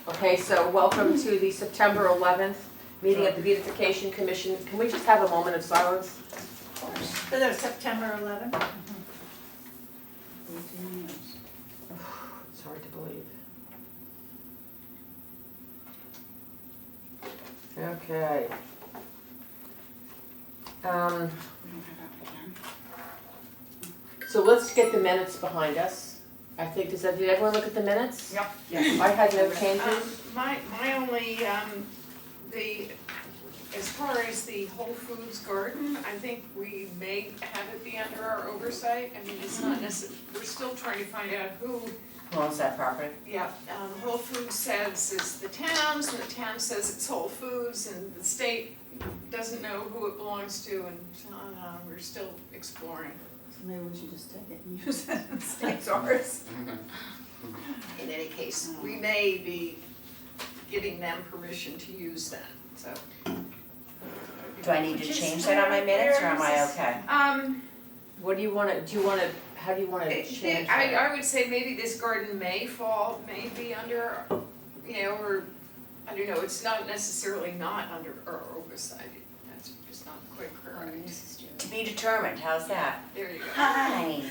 Okay, so welcome to the September 11th meeting of the Beautification Commission. Can we just have a moment of silence? For the September 11th? It's hard to believe. Okay. So let's get the minutes behind us. I think, did everyone look at the minutes? Yep. Yes. I had no changes. My only, as far as the Whole Foods garden, I think we may have it be under our oversight. I mean, it's not necessarily, we're still trying to find out who, owns that property? yeah, Whole Foods says it's the town's, and the town says it's Whole Foods, and the state doesn't know who it belongs to, and so, we're still exploring. So maybe we should just take it and use it instead of ours. In any case, we may be giving them permission to use that, so. Do I need to change that on my minutes, or am I okay? What do you want to, how do you want to change that? I would say maybe this garden may be under, or, I don't know, it's not necessarily not under our oversight. That's just not quite correct. To be determined, how's that? There you go. Hi. Are you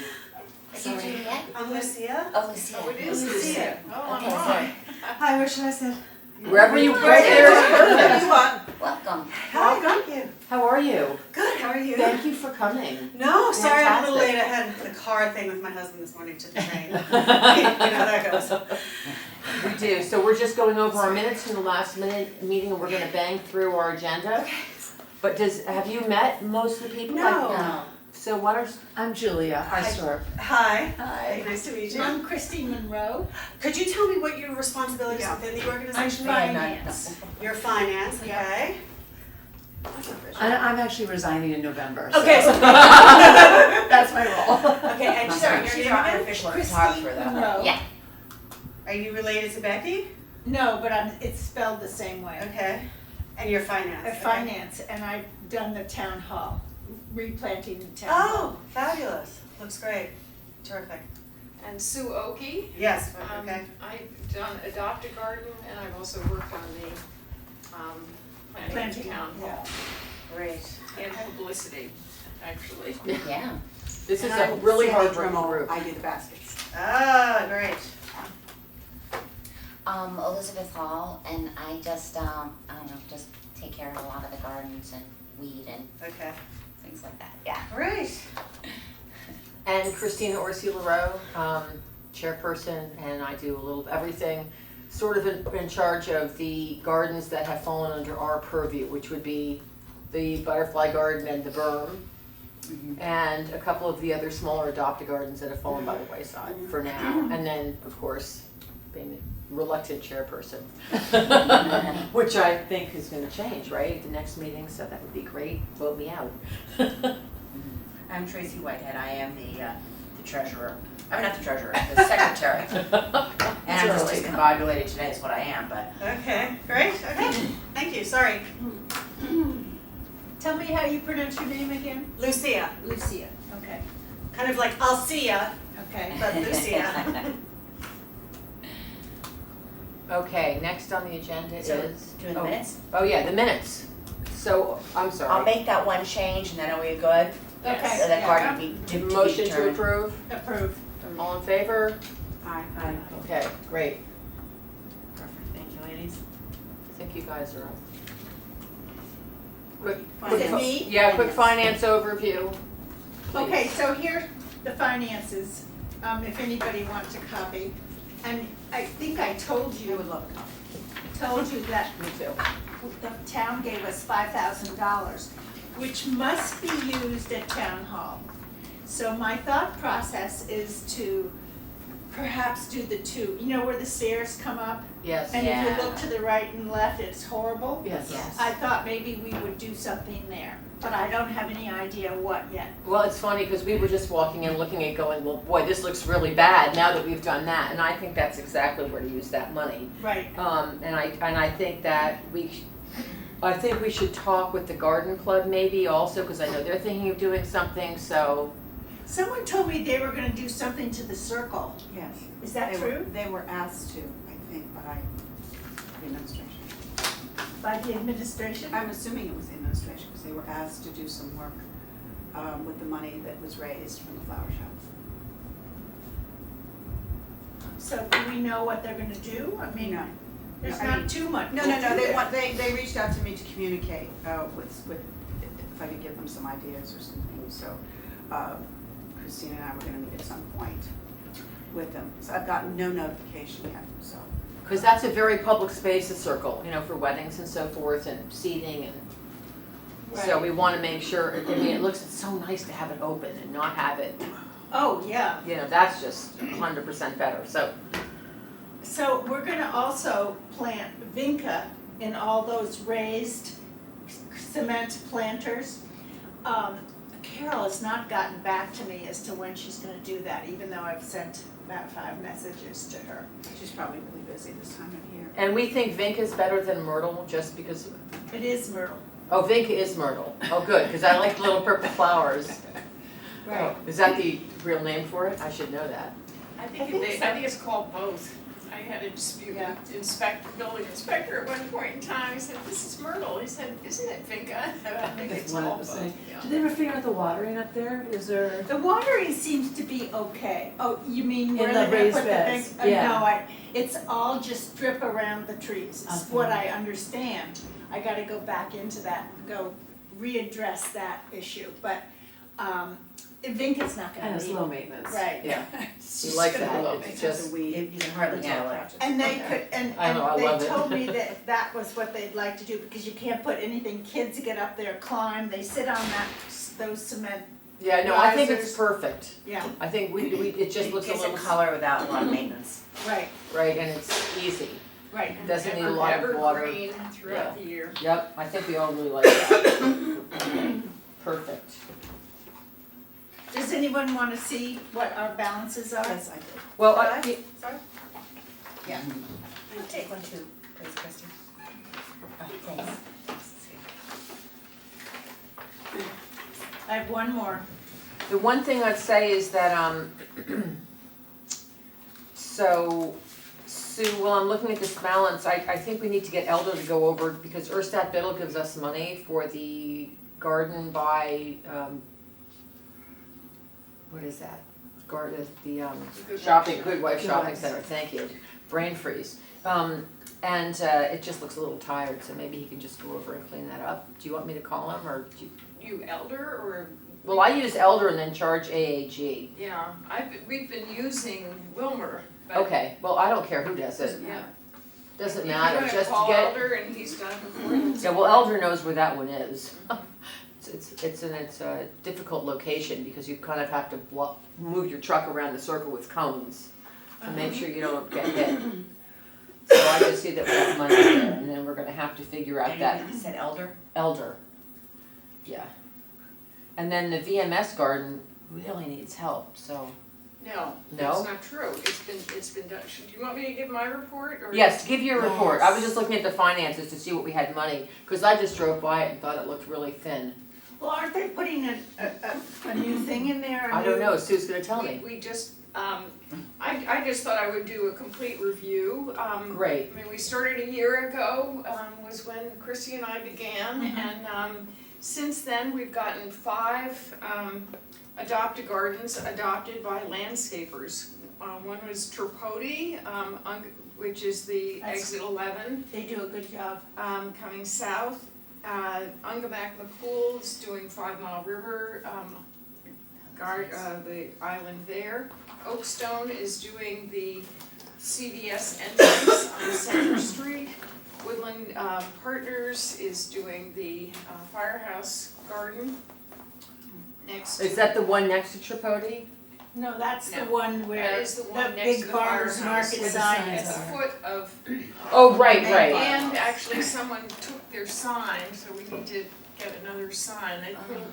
Sorry. Juliet? I'm Lucia. Oh, Lucia. Oh, it is Lucia. Lucia. Oh, I'm Okay, wrong. sorry. Hi, what should I say? Wherever you, right there is What do perfect. you want? Welcome. Hi, thank you. How are you? Good, how are you? Thank you for coming. No, sorry I'm a little Fantastic. late. I had the car thing with my husband this morning to the train. You know how that goes. We do, so we're just going over our minutes from the last minute meeting, and we're gonna bang through our agenda. But have you met most of the people? No. No. So what are, I'm Julia, Hi. Arstorp. Hi. Hi. Nice to meet you. I'm Christine Monroe. Could you tell me what your responsibilities Yeah. within the organization I'm are? finance. Your finance, okay? I'm actually resigning in November, so Okay, so, that's my role. okay, and I'm sorry, sorry, your she's name our again? unofficial Christine photographer though. Monroe. Yeah. Are you related to Becky? No, but it's spelled the same way. Okay. And your finance? okay. Finance, and I've done the town hall, replanting the town Oh, hall. fabulous. Looks great. Terrific. And Sue Oki. Yes, okay. I've done Adopt a Garden, and I've also worked on the planning Planting, of town hall Great. and publicity, actually. Yeah. this is And a I'm really Sandy hard working Drummond. group. I do the baskets. Ah, great. Elizabeth Hall, and I just, I don't know, just take care of a lot of the gardens and weed and Okay. things like that. Yeah. Great. And Christina Orsi-LaRoe, chairperson, and I do a little of everything, sort of in charge of the gardens that have fallen under our purview, which would be the butterfly garden and the berm, and a couple of the other smaller adopted gardens that have fallen by the wayside for now. And then, of course, being the reluctant chairperson, which I think is going to change, right, at the next meeting, so that would be great. Vote me out. I'm Tracy Whitehead. I am the treasurer. I'm not the treasurer, the secretary. And I'm just early. discombobulated today is what I am, but Okay, great. Okay. Thank you. Sorry. Tell me how you pronounce your name again? Lucia. Lucia, okay, Kind of like I'll see ya, okay. but Lucia. Okay, next on the agenda So, is. doing the minutes? Oh, yeah, the minutes. So, I'm I'll sorry. make that one change and then are we good? Okay, So that yeah. garden be, to be Motion to determined. approve, Approved. all in favor? Aye. Okay, great. Perfect, thank you ladies. I think you guys are up. Quick, Is it me? Yeah, quick finance overview. Okay, so here, the finances, if anybody wants a copy. And I think I told I you would love a copy. that Me too. the town gave us $5,000, which must be used at town hall. So my thought process is to perhaps do the two, where the stairs come up? Yes, And if Yeah. you look to the right and left, it's horrible. yes. Yes. I thought maybe we would do something there, but I don't have any idea what yet. Well, it's funny because we were just walking in looking at going, well, boy, this looks really bad now that we've done that. And I think that's exactly where to use that money. Right. And I think that I think we should talk with the garden club maybe also, because I know they're thinking of doing something, so. Someone told me they were gonna do something to the circle. Yes. Is that They true? They were asked to, I think, but by the administration? I'm assuming it was the administration, because they were asked to do some work with the money that was raised from the flower shop. So do we know what they're gonna do? I mean, No. there's I mean, not too much. No, to no, do no, there. they reached out to me to communicate with, if I could give them some ideas or something, so Christine and I were gonna meet at some point with them. So I've gotten no notification yet, so. Because that's a very public space, the circle, you know, for weddings and so forth and seating and. So Right. we want to make sure, I mean, it looks, it's so nice to have it open and not have it, Oh, yeah. you know, that's just 100% better, so. So we're gonna also plant vinca in all those raised cement planters. Carol has not gotten back to me as to when she's gonna do that, even though I've sent about 5 messages to her. She's probably really busy this time of year. And we think Vinca is better than Myrtle just because, It is Myrtle. oh, Vinca is Myrtle. Oh, good, because I like little purple flowers. Right. Is that the real name for it? I should know that. I I think think so. I think it's called both. I had a dispute Yeah. with building inspector at one point in time. He said, "This is Myrtle." He said, "Isn't it Vinca?" And I think it's One all of the both. same. Yeah. Did they ever figure out the watering up there? Is there? The watering seems to be okay. Oh, you mean where In they're the gonna raised put the beds, vinca? yeah. No, it's all just drip around the trees, is Okay. what I understand. I gotta go back into that, go readdress that issue, but, vinca's not And gonna it's need. low maintenance. Right. Yeah. It's You just like gonna that, look- it's It's just, just a weed. You can hardly handle it. And they could, and I know, I love they it. told me that that was what they'd like to do, because you can't put anything, kids get up there, climb, they sit on those cement, yeah, no, I think it's Risers. perfect. yeah, I think it just It looks a gives little, it color without a lot of maintenance. right, right, and it's easy. right. And Doesn't need a lot of water. Evergreen throughout the year. Yep, I think we all really like that. Perfect. Does anyone wanna see what our balances are? Yes, I did. Well, Could I, Yeah. Take one too, please, Christie. Oh, thanks. I have one more. the one thing I'd say is that, so, Sue, while I'm looking at this balance, I think we need to get Elder to go over, because Erstat Biddle gives us money for the garden by, what is that? Garden, the, Good shopping, Wife. Good Wife Good Shopping Wife. Center, thank you, brain freeze. It just looks a little tired, so maybe he can just go over and clean that up. Do you want me to call him, or do you? You elder or? Well, I use Elder and then charge AAG. Yeah, we've been using Wilmer, but. Okay, well, I don't care who does it, Yeah. doesn't matter, If just you're to gonna call get, elder and he's done it before, that's yeah, well, Elder knows where that one is. It's a difficult location because you kind of have to move your truck around the circle with cones to make sure you don't get hit. So I just see that we have money there, and then we're gonna have to figure out that And you said elder? Elder, yeah. And then the VMS garden really needs help, so, No, No? that's not true. It's been done. Do you want me to give my report or? yes, give your report. I was Yes. just looking at the finances to see what we had money, cause I just drove by it and thought it looked really thin. Well, aren't they putting a new thing in there, a I don't new- know, Sue's gonna tell me. We just, I just thought I would do a complete review. Great, I mean, we started a year ago, was when Chrissy and I began, Mm-hmm. and since then, we've gotten 5 adopted gardens adopted by landscapers. One was Tripodi, which is the That's- exit 11, They do a good job. coming south. Ungamak McCool is doing 5 Mile River, the island there. Oakstone is doing the CVS entrance on Center Street. Woodland Partners is doing the Firehouse Garden next to. is that the one next to Tripodi? No, that's the No. one where That is the one the next to big the farmer's firehouse market where the sign signs At is. the are. foot of, Oh, right, right. and actually someone took their sign, so we need to get another sign.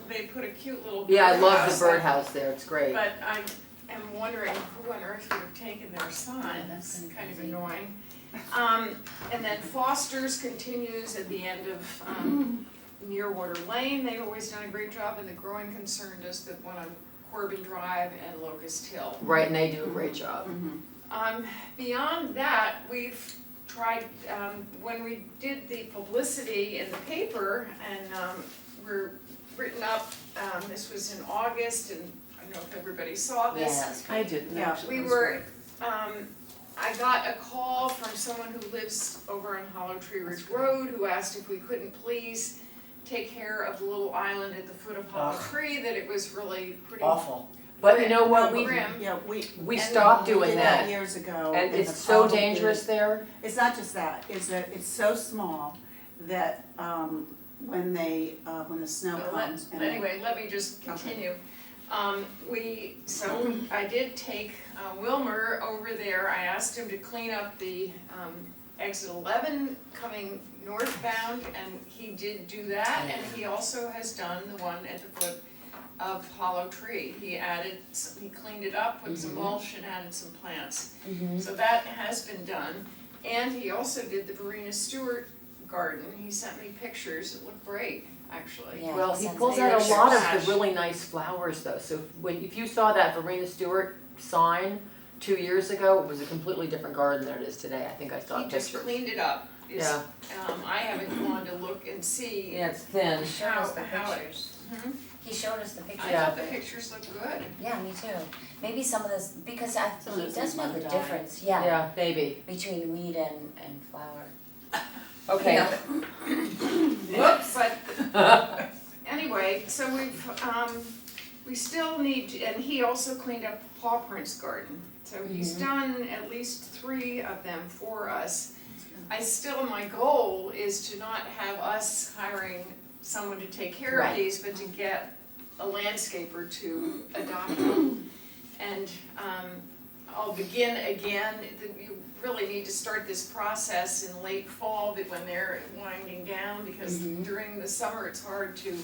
They put a cute little Yeah, I love birdhouse the birdhouse there, it's great. But I am wondering who on earth would have taken their sign, that's kind of annoying. And then Foster's continues at the end of, Nearwater Lane, they've always done a great job, and the Growing Concern does the one on Corbin Drive and Locust Hill. Right, and they do a great job. Beyond that, we've tried, when we did the publicity in the paper and, we're written up, this was in August, and I don't know if everybody saw this. Yes. I didn't Yeah. actually. We were, I got a call from someone who lives over on Hollow Tree Ridge Road who asked if we couldn't please take care of the little island at the foot of Hollow Ugh. Tree, that it was really pretty. Awful. But you know what, Grim. Yeah, we And stopped we doing did that that, years ago. and the it's so problem dangerous is- there. It's not just that, it's that it's so small that, when when the snow comes and. Anyway, let me just continue. I did take Wilmer over there, I asked him to clean up the exit 11 coming northbound, and he did do that, and he also has done the one at the foot of Hollow Tree. He cleaned it up, put some mulch and added some plants. So that has been done, and he also did the Verena Stewart garden. He sent me pictures, it looked great, actually. Yeah. Well, he Sounds pulls like out a a lot trash. of the really nice flowers though, so if you saw that Verena Stewart sign 2 years ago, it was a completely different garden than it is today, I think I saw He pictures. just cleaned it up. Yeah. I haven't gone to look and see. Yeah, it's thin. He showed us the How it- pictures. Hmm? He showed us the pictures I Yeah. thought of the it. pictures looked good. Yeah, me too. Maybe some of this, because Some of he this does is know the dye. difference, yeah, Yeah, maybe. between weed and flower. Okay. Yeah. Whoops, but anyway, so we still need, and he also cleaned up Paw Print's garden. So he's done at least 3 of them for us. My goal is to not have us hiring someone to take care of Right. these, but to get a landscaper to adopt them. And I'll begin again, you really need to start this process in late fall, when they're winding down, because during the summer, it's hard to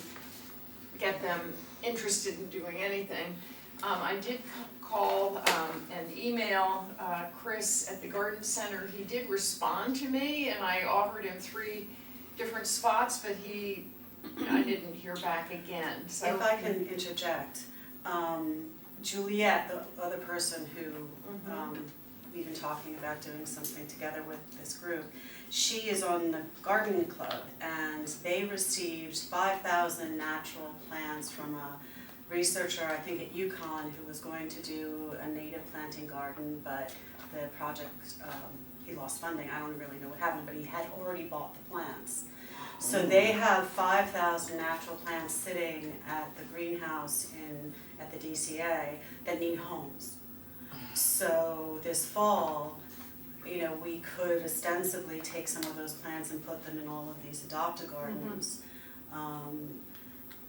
get them interested in doing anything. I did call and email Chris at the garden center. He did respond to me, and I offered him 3 different spots, but I didn't hear back again, so. If I can interject, Juliet, the other person who we've been talking about doing something together with this group, she is on the garden club, and they received 5,000 natural plants from a researcher, I think at UConn, who was going to do a native planting garden, but the project, he lost funding. I don't really know what happened, but he had already bought the plants. So they have 5,000 natural plants sitting at the greenhouse at the DCA that need homes. So this fall, we could ostensibly take some of those plants and put them in all of these adopt-a gardens.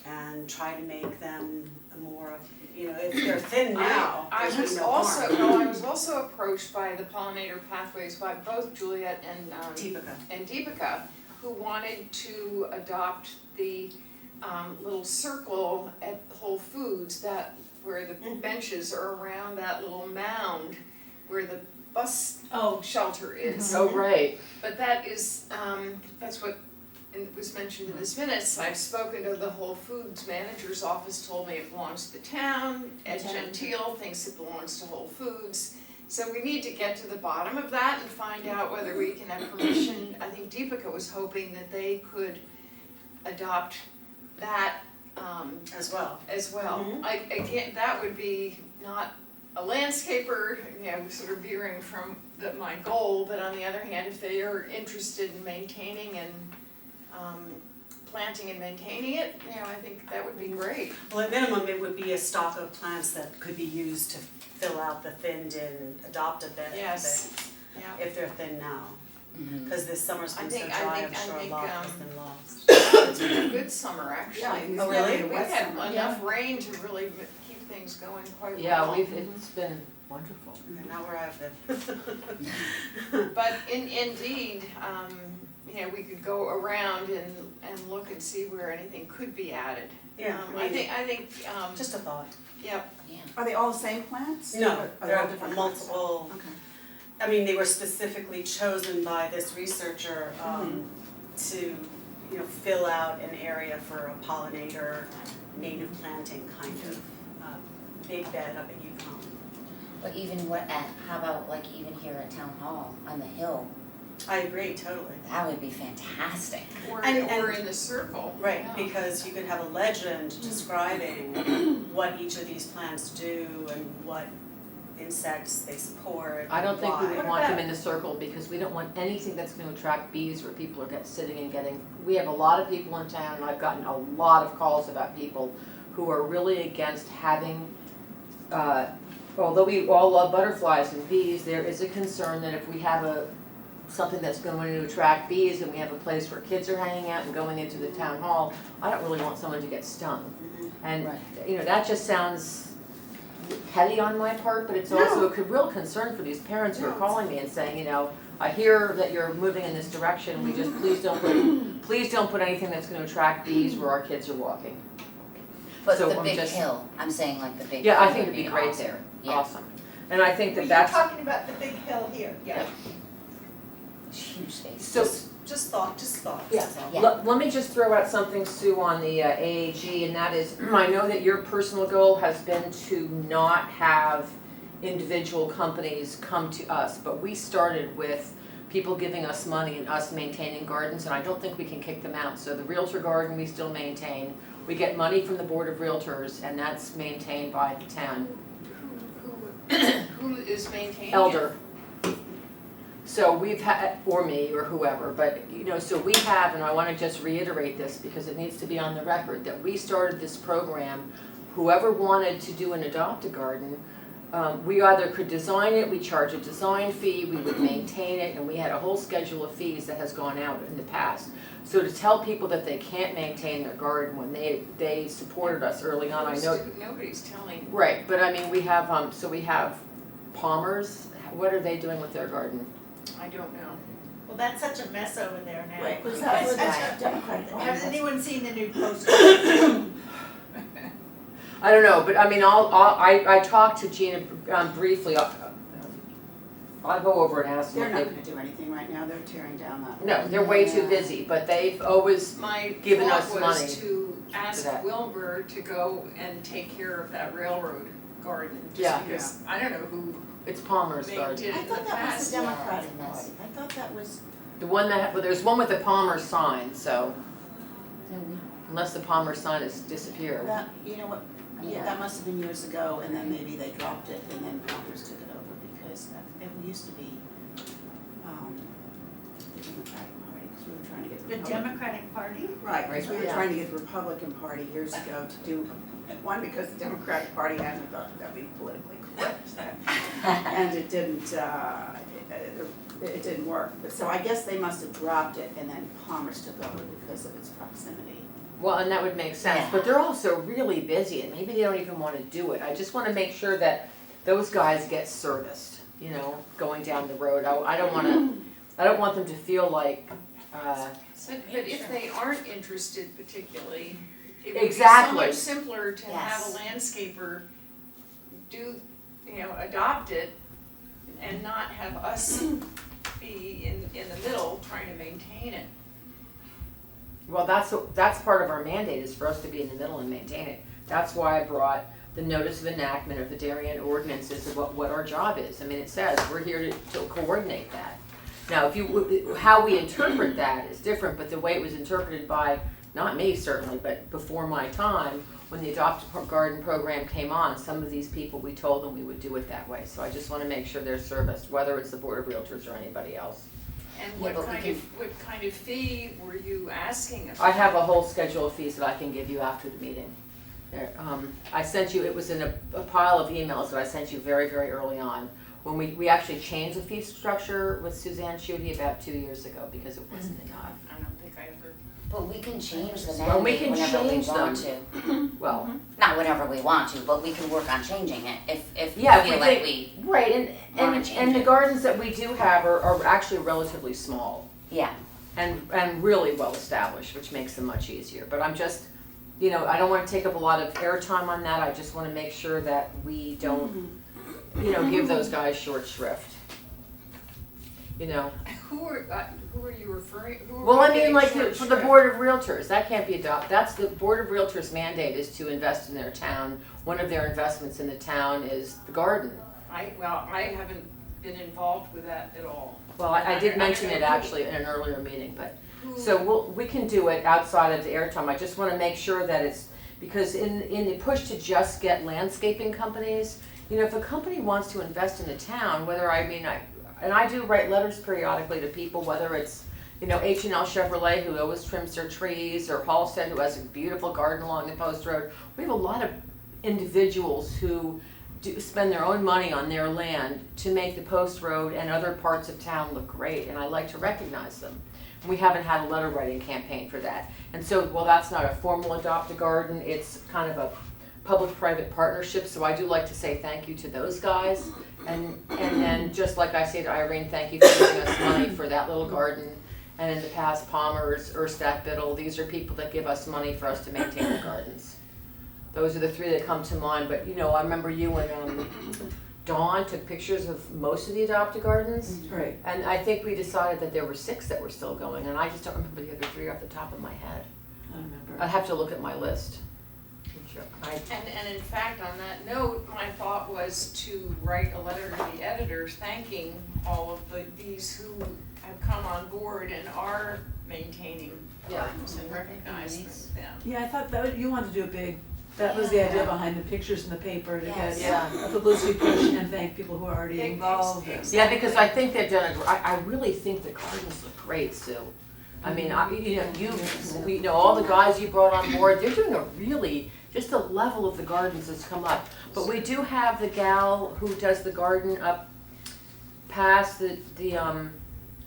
And try to make them more of, if they're thin now, I there's was no harm. I was also approached by the pollinator pathways by both Juliet and Deepika, who wanted to adopt the little circle at Whole Foods where the benches are around that little mound where the bus shelter is. Oh, right. But that's what was mentioned in this minutes. I've spoken to the Whole Foods manager's office, told me it belongs to the town. Ed Gentile thinks it belongs to Whole Foods. So we need to get to the bottom of that and find out whether we can have permission. I think Deepika was hoping that they could adopt that As well. Again, that would be not a landscaper, sort of veering from my goal, but on the other hand, if they are interested in maintaining and planting and maintaining it, I think that would be great. Well, at minimum, it would be a stock of plants that could be used to fill out the thinned-in adopt-a bed. Yes, yeah. If they're thin now. Because this summer's been so I dry, think- I'm sure I a think, lot has been lost. It's been a good summer, actually. Yeah, Oh, really? We've wet had summer. enough rain to really keep things going quite well. Yeah, it's been wonderful. And now where I've been. But indeed, we could go around and look and see where anything could be added. Yeah, I think, just a thought. yep, Are they all the same plants? No, Or are they there all are different plants? multiple, Okay. I mean, they were specifically chosen by this researcher to, fill out an area for a pollinator, native planting kind of big bed up at UConn. But even how about like even here at Town Hall on the hill, I agree, totally. That would be fantastic. Or And- in the circle. Right, Yeah. because you could have a legend describing what each of these plants do and what insects they support, I don't think we why. would want them in the circle because we don't want anything that's gonna attract bees where people are sitting and getting, we have a lot of people in town and I've gotten a lot of calls about people who are really against having, although we all love butterflies and bees, there is a concern that if we have something that's going to attract bees and we have a place where kids are hanging out and going into the town hall, I don't really want someone to get stung. And, Right. you know, that just sounds petty on my part, but it's also a real concern for these parents who are calling me and saying, you know, I hear that you're moving in this direction, we just, please don't put anything that's gonna attract bees where our kids are walking. But So the I'm big just- hill, I'm saying like the big hill Yeah, I would think it'd be great awesome. there, Yeah. awesome. And I think Well, that you're that's, talking about the big hill here, yeah. It's huge space. so, Just thoughts. Yeah. Yeah. let me just throw out something, Sue, on the AAG, and that is, I know that your personal goal has been to not have individual companies come to us, but we started with people giving us money and us maintaining gardens, and I don't think we can kick them out. So the Realtor Garden we still maintain. We get money from the Board of Realtors, and that's maintained by the town. Who is maintaining it? Elder. So we've had, or me, or whoever, but, you know, so we have, and I wanna just reiterate this because it needs to be on the record, that we started this program, whoever wanted to do an adopt-a-garden, we either could design it, we charge a design fee, we would maintain it, and we had a whole schedule of fees that has gone out in the past. So to tell people that they can't maintain their garden when they supported us early on, I know. Nobody's telling. Right, but I mean, we have, so we have Palmer's, what are they doing with their garden? I don't know. Well, that's such a mess over there now. Right, was That's that such a- Democratic? Has anyone seen the new poster? I don't know, but I mean, I talked to Gina briefly, I'll go over and ask They're them. not if gonna do anything right now, they're tearing down that. No, they're way too busy, but they've always, My Given thought us money was to ask that. Wilbur to go and take care of that railroad garden, Yeah. just because, I don't know who it's Palmer's they garden. did I in the thought that was past. the Democratic Yeah, Party, I thought that was, The one that, well, there's one with the Palmer sign, so Yeah, we- unless the Palmer sign has disappeared. that, you know what, yeah, that must have been years ago, and then maybe they dropped it, and then Congress took it over, because it used to be, the Democratic Party, because we were trying to get The Democratic Party? Right, because we were Yeah. trying to get the Republican Party years ago to do, one, because the Democratic Party hasn't thought that would be politically correct, and it didn't, it didn't work. But so I guess they must have dropped it, and then Commerce took over because of its proximity. Well, and that would make sense, Yeah. but they're also really busy and maybe they don't even wanna do it. I just wanna make sure that those guys get serviced, you know, going down the road. I don't want them to feel like, But if they aren't interested particularly, it would be so Exactly. much simpler to have a landscaper do, you know, adopt it and not have us be in the middle trying to maintain it. well, that's part of our mandate, is for us to be in the middle and maintain it. That's why I brought the notice of enactment of the Darien ordinances of what our job is. I mean, it says we're here to coordinate that. Now, how we interpret that is different, but the way it was interpreted by, not me certainly, but before my time, when the Adopt a Garden program came on, some of these people, we told them we would do it that way. So I just wanna make sure they're serviced, whether it's the Board of Realtors or anybody else. And Yeah, but we what kind of fee were you asking us? I have a whole schedule of fees that I can give you after the meeting. There, I sent you, it was in a pile of emails that I sent you very, very early on. When we actually changed the fee structure with Suzanne Schutte about 2 years ago because it wasn't enough. I don't think I ever. But we can change the Well, we mandate can whenever we change want them. to. Well, Not whenever we want to, but we can work on changing it if we yeah, if feel we like think, we, right, wanna and change the it. gardens that we do have are actually relatively small yeah. and really well established, which makes them much easier. But I'm just, you know, I don't wanna take up a lot of airtime on that. I just wanna make sure that we don't, you know, give those guys short shrift. You know, Who are you referring, who are well, I we mean, getting like, short for the shrift? Board of Realtors, that can't be adopted, that's the Board of Realtors' mandate is to invest in their town. One of their investments in the town is the garden. I haven't been involved with that at all. Well, I did mention it actually in an earlier meeting, but, so we can do it outside of the airtime. I just wanna make sure that it's, because in the push to just get landscaping companies, you know, if a company wants to invest in a town, whether I do write letters periodically to people, whether it's, you know, H&L Chevrolet, who always trims their trees, or Halstead, who has a beautiful garden along the post road. We have a lot of individuals who do spend their own money on their land to make the post road and other parts of town look great, and I like to recognize them. We haven't had a letter writing campaign for that. And so, while that's not a formal adopt a garden, it's kind of a public-private partnership, so I do like to say thank you to those guys. And then, just like I say to Irene, thank you for giving us money for that little garden. And in the past, Palmer's, Erstadt Biddle, these are people that give us money for us to maintain the gardens. Those are the three that come to mind, but you know, I remember you and Dawn took pictures of most of the adopted gardens. Right. And I think we decided that there were 6 that were still going, and I just don't remember the other 3 off the top of my head. I don't remember. I'd have to look at my list. And in fact, on that note, my thought was to write a letter to the editors thanking all of these who have come on board and are maintaining gardens and recognize them. Yeah, I thought you wanted to do a big, that was the idea behind the pictures in the paper, to get Yeah. a publicity push and thank people who are already involved. Yeah, because I think they've done I really think the gardens look great, Sue. I mean, you know, all the guys you brought on board, they're doing a really, just the level of the gardens has come up. But we do have the gal who does the garden up past the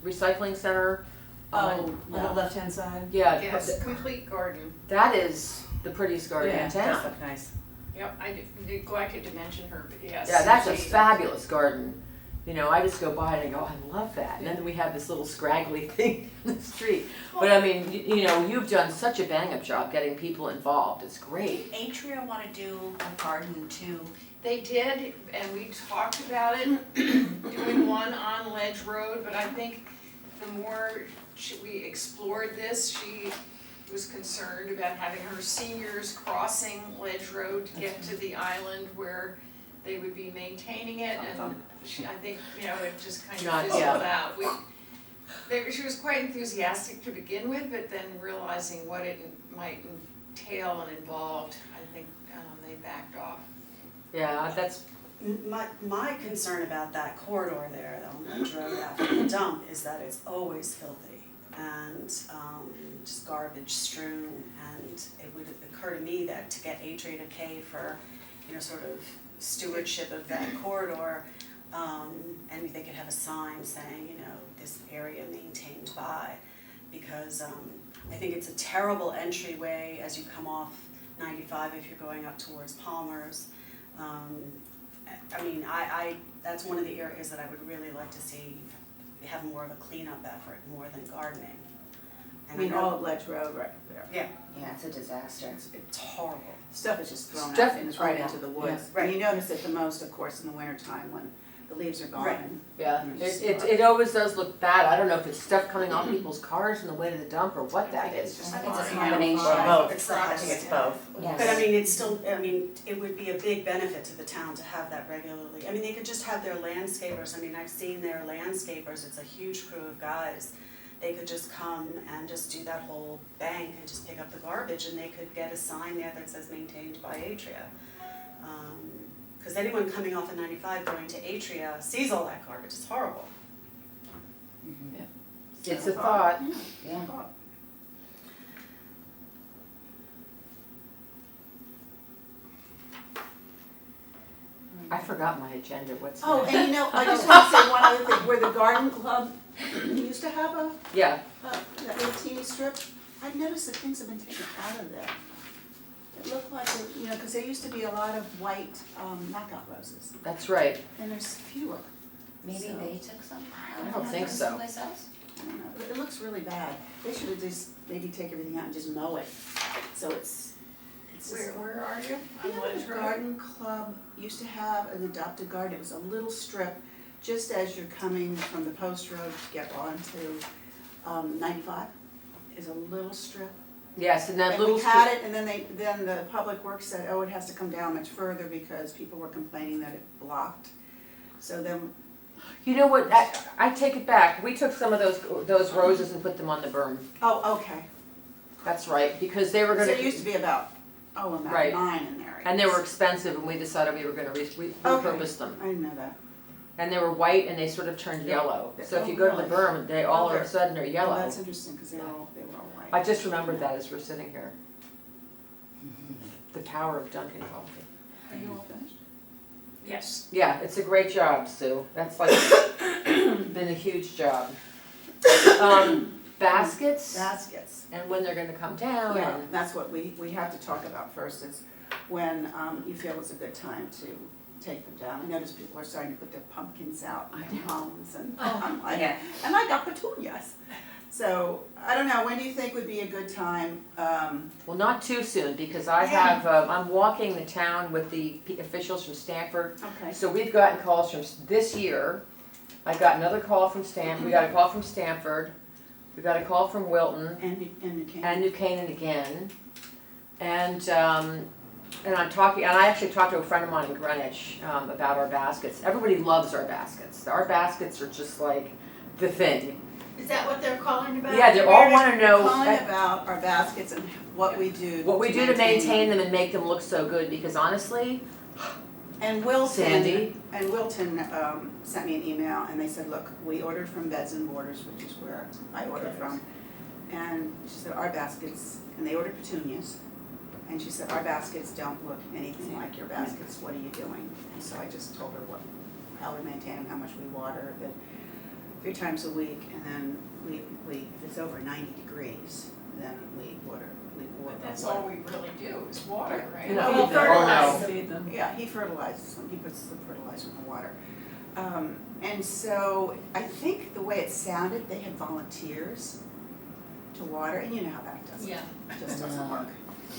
recycling center. On the left-hand side? Yeah, Yes, complete garden. that is the prettiest garden Yeah, in does town. look nice. Yep, I neglected to mention her, but yes. Yeah, that's a she- fabulous garden. You know, I just go by and I go, I love that. And then we have this little scraggly thing in the street. But I mean, you know, you've done such a bang-up job getting people involved. It's great. Atria wanna do a garden too. They did, and we talked about it, doing one on Ledge Road, but I think the more we explored this, she was concerned about having her seniors crossing Ledge Road to get to the island where they would be maintaining it, and I think, you know, it just kind Not- of fizzled yeah. out. She was quite enthusiastic to begin with, but then realizing what it might entail and involved, I think they backed off. Yeah, that's, My concern about that corridor there, on Ledge Road after the dump, is that it's always filthy and just garbage strewn. And it would occur to me that to get Atria to pay for, you know, sort of stewardship of that corridor, and they could have a sign saying, you know, this area maintained by, because I think it's a terrible entryway as you come off 95 if you're going up towards Palmer's. I mean, that's one of the areas that I would really like to see have more of a cleanup effort, more than gardening. I And mean, know- all of Ledge Road right there. Yeah, it's a disaster. it's horrible. Stuff is just thrown Stuff- out and it's right oh, yeah. into the woods. Yeah, right. And you notice it the most, of course, in the winter time when the leaves are gone. Right. and- yeah, and it always does look bad. I don't know if it's stuff coming off people's cars on the way to the dump or what that is. I think it's a Yeah. combination. Or both. It's the I think it's both. Yes. But I mean, it's still, I mean, it would be a big benefit to the town to have that regularly. I mean, they could just have their landscapers, I mean, I've seen their landscapers, it's a huge crew of guys. They could just come and just do that whole bank and just pick up the garbage, and they could get a sign there that says maintained by Atria. Cause anyone coming off of 95 going to Atria sees all that garbage, it's horrible. It's a thought. Yeah. I forgot my agenda. What's Oh, next? and you know, I just want to say one other thing, where the garden club used to have Yeah, that little teeny strip, I've noticed that things have been taken out of there. It looked like, you know, because there used to be a lot of white knockout roses, that's right. and there's fewer. Maybe So- they took some. I don't think so. Someplace else? I don't know, it looks really bad. They should have just maybe take everything out and just mow it, so it's just. Where are you? You On know, Ledge the Road? garden club used to have an adopted garden, it was a little strip, just as you're coming from the post road to get onto 95, is a little strip. Yes, and that And little we had it, and then the public works said, oh, it has to come down much further because people were complaining that it blocked. So then You know what, I take it back, we took some of those roses and put them on the berm. Oh, okay. That's right, because they were So gonna. there used to be about Right. 9 in there. I And they were guess. expensive, and we decided we were gonna repurpose them. I didn't know that. And they were white, and they sort of turned yellow. So if you go to the berm, they all of a Okay. sudden are Oh, yellow. that's interesting, because they were all white. I just remembered that as we're sitting here. The power of Dunkin' Coffee. Are you all finished? Yes. Yeah, it's a great job, Sue. That's like, been a huge job. Baskets, Baskets. and when they're gonna come down, Yeah, and that's what we have to talk about first, is when you feel it's a good time to take them down. I notice people are starting to put their pumpkins out in their homes, and I'm like, Yeah. and I got petunias. So, I don't know, when do you think would be a good time? well, not too soon, because I have, I'm walking the town with the officials from Stanford. Okay. So we've gotten calls from, this year, I got another call from we got a call from Stanford, we got a call from Wilton, And you can. and New Canaan again. And I'm talking, and I actually talked to a friend of mine in Greenwich about our baskets. Everybody loves our baskets. Our baskets are just like the thing. Is that what they're calling about? Yeah, they all want to know Calling about our baskets and what we do. what we do to maintain them and make them look so good, because honestly, And Wilton. Sandy. And Wilton sent me an email, and they said, look, we ordered from Beds and Borders, which is where I ordered from. And she said, our baskets, and they ordered petunias, and she said, our baskets don't look anything like your baskets, what are you doing? And so I just told her how we maintain them, how much we water, that 3 times a week, and then we if it's over 90 degrees, then we water. But that's all we really do is water, right? No, Feed them. fertilize. Feed them. Yeah, he fertilizes them, he puts the fertilizer in the water. And so I think the way it sounded, they had volunteers to water, and you know how that doesn't, Yeah. just doesn't work.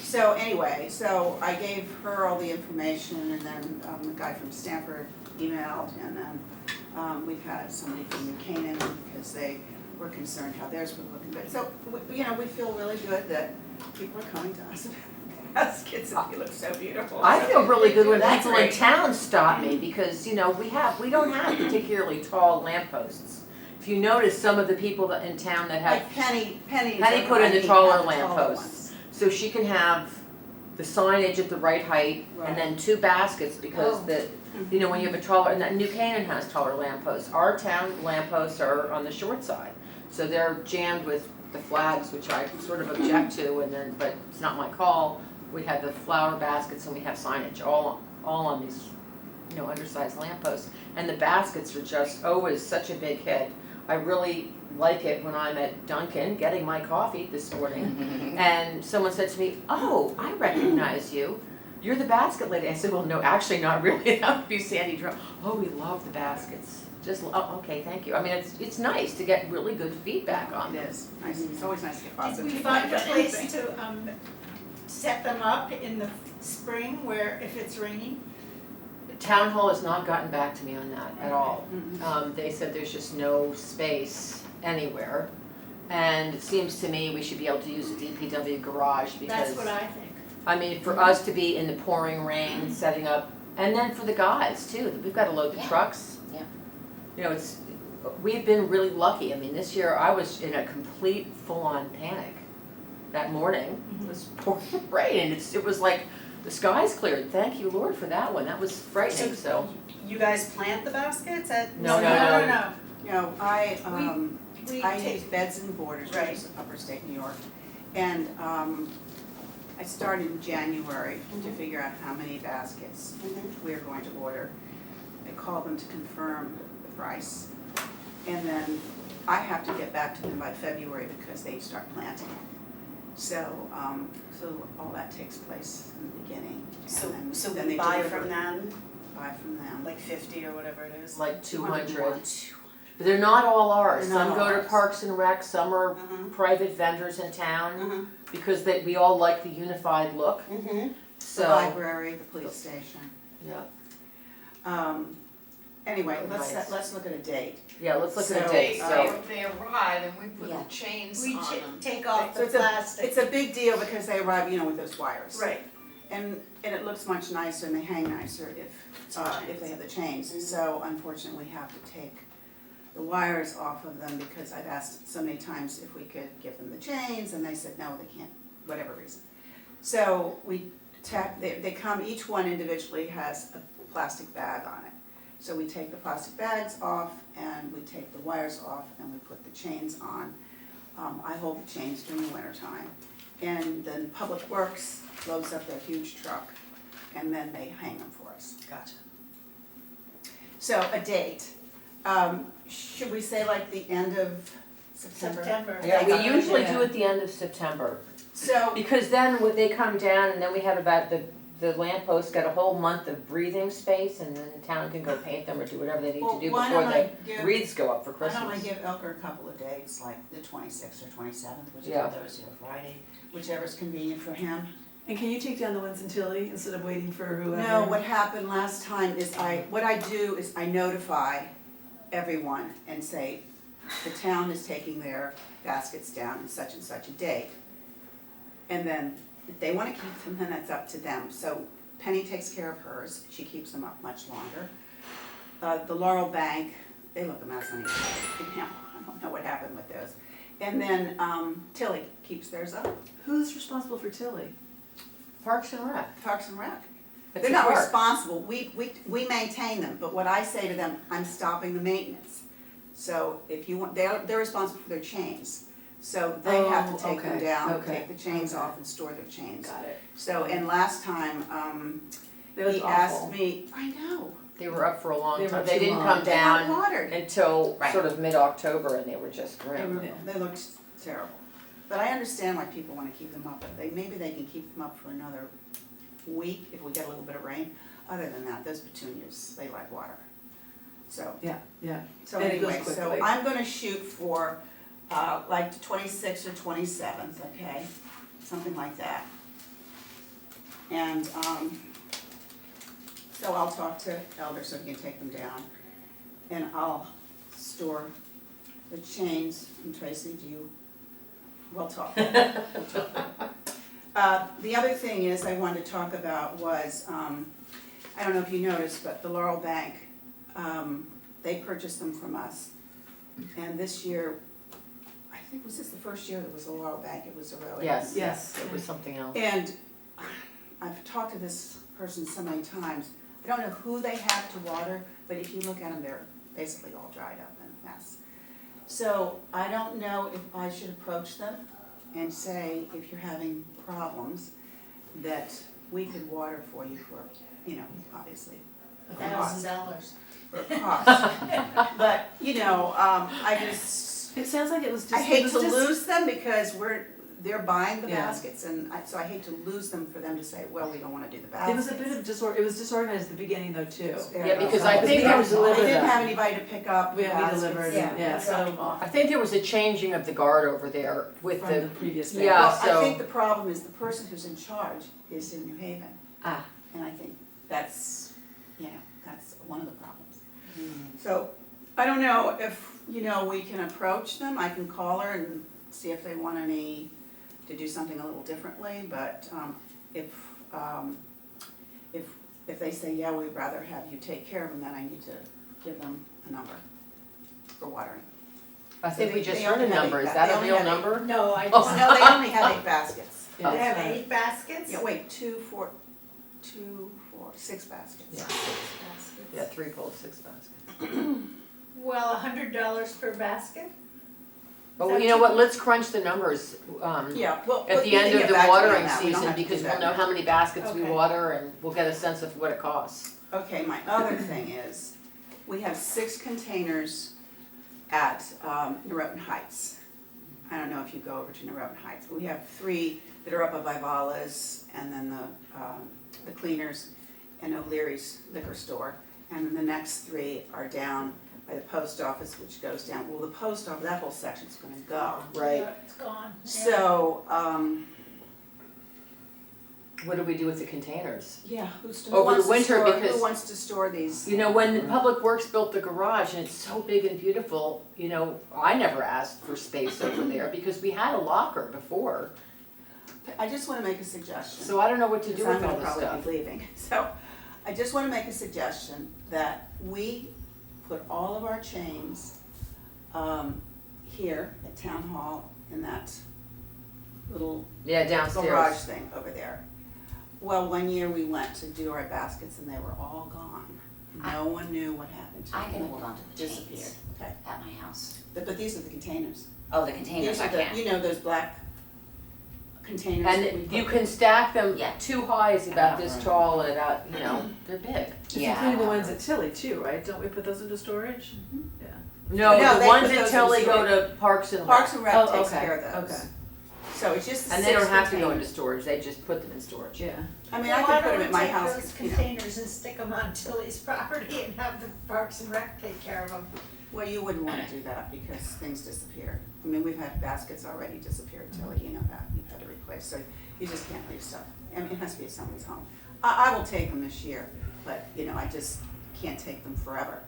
So anyway, so I gave her all the information, and then the guy from Stanford emailed, and then we've had somebody from New Canaan, because they were concerned how theirs were looking good. So, we feel really good that people are coming to us about baskets, and they look so beautiful. I feel really good when That's people in great. town stop me, because, we don't have particularly tall lampposts. If you notice, some of the people in town that have, Like Penny put in the taller ones. lampposts, so she can have the signage at the right height, and then 2 baskets, because when you have a taller, and New Canaan has taller lampposts. Our town lampposts are on the short side, so they're jammed with the flags, which I sort of object to, but it's not my call. We have the flower baskets and we have signage, all on these, undersized lampposts. And the baskets are just always such a big hit. I really like it when I'm at Dunkin' getting my coffee this morning, and someone said to me, "Oh, I recognize you. You're the basket lady." I said, "Well, no, actually not really. That would be Sandy Drum." "Oh, we love the baskets." Okay, thank you. I mean, it's nice to get really good feedback on It them. is, nice, it's always nice to get Did positive we feedback find a on place anything. to set them up in the spring where if it's raining? Town Hall has not gotten back to me on that at all. Mhm. They said there's just no space anywhere. And it seems to me we should be able to use the DPW garage, because, That's what I think. I mean, for us to be in the pouring rain, setting up, and then for the guys too, we've got to load the trucks. Yeah. We've been really lucky. I mean, this year I was in a complete full-on panic. That morning, it was pouring rain, and it was like, the skies cleared. Thank you, Lord, for that one. That was frightening, so. You guys plant the baskets at? No. No, I We use take, Beds and Borders, which Right. is upper state New York. And I started in January to figure out how many baskets we're going to order. I call them to confirm the price. And then I have to get back to them by February, because they start planting. So all that takes place in the beginning. So, and so then we they buy deliver. from them, Buy from them. like 50 or whatever it is? Like 200. more. But they're not all ours. They're not Some go all to ours. Parks and Rec, some are private vendors in town, because we all like the unified look, The so. library, the police station. Yeah, Anyway, Nice. let's look at a date. yeah, let's look at a So, date, They, so. they arrive and we put Yeah. the chains we on them. take off So the plastic. it's a big deal, because they arrive, with those wires. Right. and it looks much nicer and they hang nicer if they have the chains. So unfortunately, we have to take the wires off of them because I've asked so many times if we could give them the chains, and they said, no, they can't, whatever reason. So they come, each one individually has a plastic bag on it. So we take the plastic bags off and we take the wires off and we put the chains on. I hold the chains during the winter time. And then Public Works loads up their huge truck and then they hang them for us. Gotcha. So a date, should we say like the end of September? September. Yeah, we Yeah. usually do it the end of September, So, because then when they come down and then we have about the lampposts got a whole month of breathing space, and then the town can go paint them or do whatever they need well, to do why before don't the I give, wreaths go up for why don't I Christmas. give Elker a couple of dates, like the 26th or 27th, which is Yeah. a Thursday or Friday, whichever's convenient for him. And can you take down the ones in Tilly instead of waiting for whoever? No, what happened last time is what I do is I notify everyone and say, the town is taking their baskets down on such and such a date. And then if they wanna keep them, then that's up to them. So Penny takes care of hers, she keeps them up much longer. The Laurel Bank, they look a mess anyway, I don't know what happened with those. And then, Tilly keeps theirs up, Who's responsible for Tilly? Parks and Rec. Parks and Rec. It's They're a not park. responsible, we maintain them, but what I say to them, I'm stopping the maintenance. So if you want, they're responsible for their chains, so they have to take them okay, down, okay, take the chains okay. off and store their chains. Got it. So, and last time, That was he awful. asked me, I know, They were up for a long They were time. up They too didn't long. come they got down watered, until Right. sort of mid-October, and they were just they grim. looked terrible. But I understand why people wanna keep them up, but maybe they can keep them up for another week if we get a little bit of rain. Other than that, those petunias, they like water. So, Yeah, yeah. so And it goes anyway, so quickly. I'm gonna shoot for, like the 26th or 27th, okay? Something like that. And, so I'll talk to Elder so he can take them down. And I'll store the chains, and Tracy, we'll talk. We'll talk. The other thing is I wanted to talk about was, I don't know if you noticed, but the Laurel Bank, they purchased them from us. And this year, I think, was this the first year that was the Laurel Bank? It was a row. Yes, Yes. it was something else. And I've talked to this person so many times, I don't know who they have to water, but if you look at them, they're basically all dried up and a mess. So I don't know if I should approach them and say, if you're having problems, that we could water for you for, obviously, a cost. $1,000. For a cost. But, I just, It sounds like it was just. I it hate was to just- lose them because they're buying the Yeah. baskets, and so I hate to lose them for them to say, well, we don't wanna do the It was baskets. a bit of it was disorganized at the beginning though too. Yeah, because I Because think we there had was to a deliver They didn't them. have anybody to pick up the We baskets. delivered Yeah. it, yeah, so I think there was a changing of the guard over there with from the the, previous yeah. bank. Well, I so- think the problem is the person who's in charge is in New Haven, Ah, and I think that's one of the problems. So, I don't know if, we can approach them, I can call her and see if they want to do something a little differently, but, if they say, yeah, we'd rather have you take care of them, then I need to give them a number for watering. I think we just They heard a only have number, eight is ba- that they a only real have eight. number? No, I Oh. just, No, they only have 8 baskets. yeah, they have that's fine. 8 baskets? Yeah, wait, 6 baskets. Yeah, Baskets. yeah, 3 poles, 6 baskets. Well, $100 per basket? But that you know too what, much? let's crunch the numbers, Yeah, well, at but the you end can of get the back to me on watering that. We don't season, have to do because that we'll know now. how many baskets we Okay. water, and we'll get a sense of what it costs. Okay, my other thing is, we have 6 containers at Norotan Heights. I don't know if you go over to Norotan Heights, but we have 3 that are up at Vivala's, and then the Cleaners and O'Leary's liquor store. And then the next 3 are down by the post office, which goes down, well, the post office, that whole section's gonna go. Right. Yeah, it's gone. Yeah. So, What do we do with the containers? yeah, Over the winter, because- who wants to store these? You know, when the Public Works built the garage, and it's so big and beautiful, I never asked for space over there, because we had a locker before. I just wanna make a suggestion. So I don't know what to do Because with I'm all gonna this probably stuff. be leaving. So I just wanna make a suggestion that we put all of our chains here at Town Hall in that little Yeah, garage downstairs. thing over there. Well, one year we went to do our baskets and they were all gone. No one knew what happened to them. I can hold on to the Disappeared. chains Okay. at my house. But these are the containers. Oh, the containers, These I are the, can. you know, those black containers that we And you put- can stack them, Yeah. 2 high is about this tall and about, you know, they're big. It's Yeah. including the ones at Tilly too, right? Don't we put those into storage? Mhm. Yeah. No, No, the they ones put at those Tilly in go to Parks and Parks Rec. and Rec Oh, takes okay, care of those. okay. So it's just the And they don't 6 have to go into containers. storage, they just put them in storage. Yeah. I mean, I could put them at my house, Why don't we take those containers and stick them on Tilly's property and have the Parks and Rec take care of them? Well, you wouldn't wanna do that because things disappear. I mean, we've had baskets already disappear, Tilly, you know that, you've had to replace, so you just can't leave stuff. I mean, it has to be at someone's home. I will take them this year, but, you know, I just can't take them forever.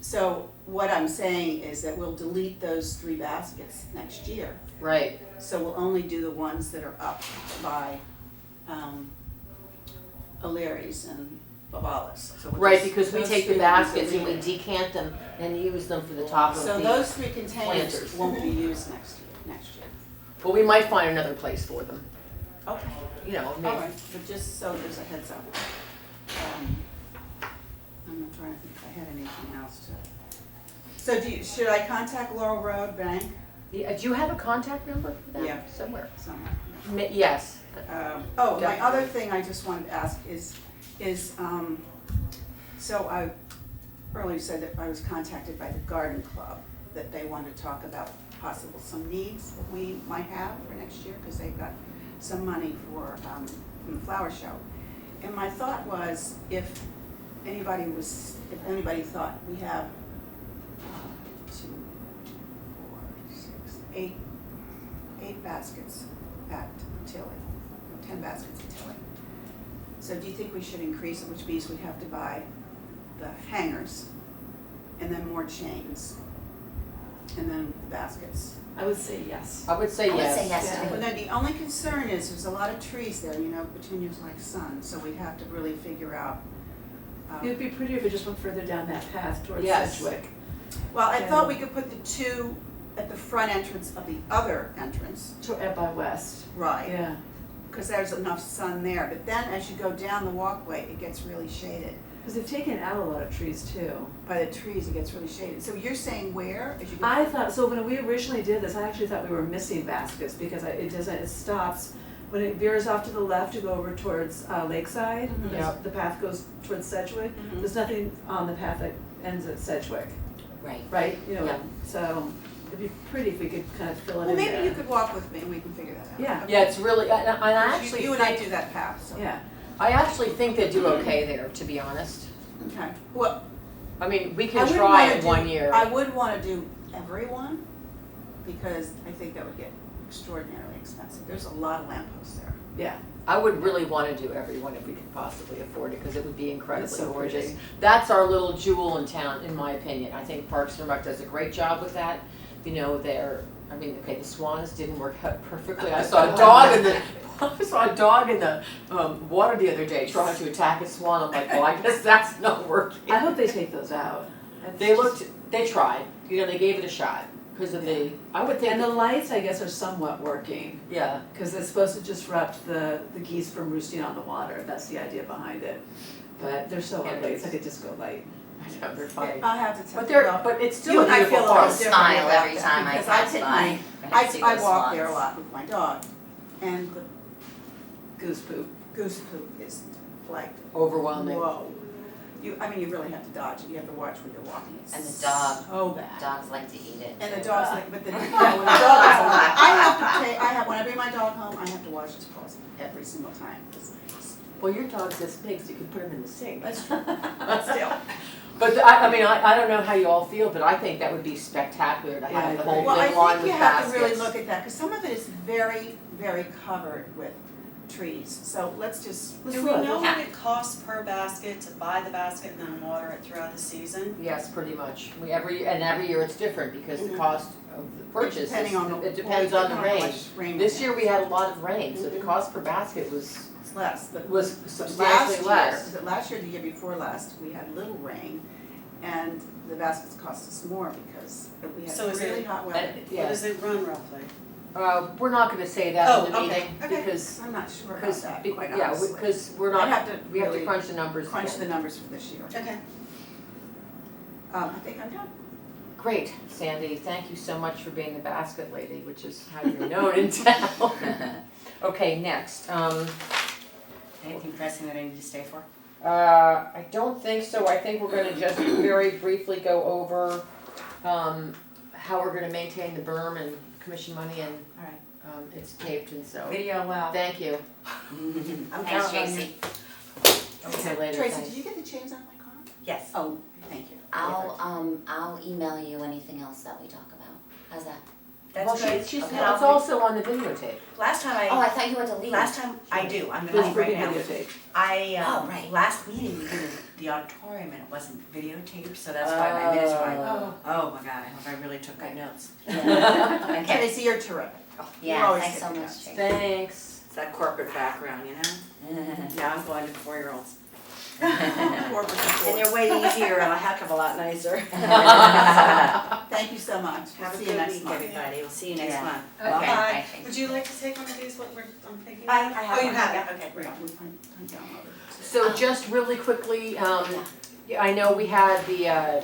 So what I'm saying is that we'll delete those 3 baskets next year. Right, So we'll only do the ones that are up by, O'Leary's and Babalas. So we'll right, just- because we those take the 3 will be baskets and we deleted. decant them and use them for the top of So the, those 3 containers planters. won't be used next year. well, we might find another place for them, Okay, you know, all maybe. right, but just so there's a heads up. I'm not trying to think if I had anything else to. So should I contact Laurel Road Bank Yeah, do you have a contact number for them? Yeah. Somewhere? somewhere? Yes. Oh, my Definitely. other thing I just wanted to ask is, so I earlier said that I was contacted by the garden club, that they wanted to talk about possible some needs that we might have for next year, because they've got some money for, from the flower show. And my thought was, if anybody thought we have 2, 4, 6, 8 baskets at Tilly, 10 baskets at Tilly. So do you think we should increase it, which means we have to buy the hangers and then more chains and then the baskets? I would say yes. I would say I would yes. say yes Yeah. too. Well, then the only concern is there's a lot of trees there, you know, petunias like sun, so we'd have to really figure out. It would be prettier if it just went further down that path towards Yes. Sedgwick. Well, I Yeah. thought we could put the 2 at the front entrance of the other entrance. By west. Right. Yeah. Because there's enough sun there, but then as you go down the walkway, it gets really shaded. Because they've taken out a lot of trees too. By the trees, it gets really shaded. So you're saying where, as you go? I thought, so when we originally did this, I actually thought we were missing baskets because it stops, when it veers off to the left to go over towards Lakeside, Mhm. Yep. the path goes towards Sedgwick. Mhm. There's nothing on the path that ends at Sedgwick, Right. right? You know, Yeah. so it'd be pretty if we could kind of fill it Well, in maybe there. you could walk with me and we can figure that out. Yeah. Yeah, it's really, and I actually You and I think, do that path, so. Yeah, I actually think they do okay there, to be honest. Okay, well, I mean, we I can wouldn't try wanna it do- one year. I would wanna do everyone, because I think that would get extraordinarily expensive. There's a lot of lampposts there. yeah. I would really want to do everyone if we could possibly afford it, because it would be incredibly It's so gorgeous. pretty. That's our little jewel in town, in my opinion. I think Parks and Rec does a great job with that. You know, I mean, okay, the swans didn't work out perfectly. I saw a dog in the water the other day trying to attack a swan. I'm like, well, I guess that's not working. I hope they take those out. They tried, you know, they gave it a shot, because of I would think, And the lights, I guess, are somewhat working. yeah. Because it's supposed to disrupt the geese from roosting on the water, that's the idea behind it. But they're so Yeah, ugly, it's like a disco light. I know, they're funny. I'll have to tell you. But it's You still a and I beautiful feel a park. little different Smile about every that, time I because pass take by my- and I see I those walk there a swans. lot with my dog, and the Goose poop. goose poop is like, Overwhelming. whoa. You really have to dodge it, you have to watch when you're walking, it's And the dog. so bad. Dogs like to eat it. And the too. dog's like, but when the dog is home, when I bring my dog home, I have to wash his paws every single time. Well, your dog's this big, so you can put him in the sink. That's true, but still. But I don't know how you all feel, but I think that would be spectacular to have the whole Well, I thing lined think with you have to really baskets. look at that, because some of it is very, very covered with trees, so let's Do we know what it costs per basket to buy the basket and then water it throughout the season? Yes, pretty much. Every year it's different, because the Mhm. cost the purchase. Depending on the. It depends on the how rain. much rain we This get. year we had a lot of rain, so the cost per basket was It's less, but substantially less. Last year, the year before last, we had little rain, and the baskets cost us more because we had So is really it- hot weather. What Yeah, does it run roughly? we're not gonna say that in the Oh, okay, meeting, okay. because, I'm not sure about because, that, be- quite yeah, honestly. because we're I'd not, have to we have to really crunch the numbers crunch again. the numbers for this year. Okay. I think I'm done. Great, Sandy, thank you so much for being the basket lady, which is how you're known in town. Okay, next, Anything pressing that I need to stay for? I don't think so, I think we're gonna just very briefly go over, how we're gonna maintain the berm and commission money, and, All right. it's taped, and so, Video well. thank you. I'm Thanks, counting on you. Tracy. Okay, later, Tracy, thanks. did you get the chains out of my car? Yes. Oh, thank you. I'll email you anything else that we talk about. How's that? That's Well, good. she's, Okay. it's also on the videotape. Last time Oh, I I, thought you had to leave. last time, I do, I'm This gonna leave will right be now. videotaped. Oh, right. Last meeting, we did the auditorium and it wasn't videotaped, so that's why my minutes were like, oh my god, I hope I really took good notes. Okay. Tracy, you're terrific. You're Yeah, always thanks so taking much, notes. Tracy. Thanks. It's that corporate background, you know? Now I'm going to 4-year-olds. Corporate And support. they're way easier and a heck of a lot nicer. Thank you so much. Have a See you good next week, month. everybody, we'll see you next Yeah. month. Okay, Bye. bye, Tracy. Would you like to take one of these, what I'm thinking? I have Oh, you one, have yeah. it, okay. Yeah, I'm downloaded. So just really quickly, I know we had the,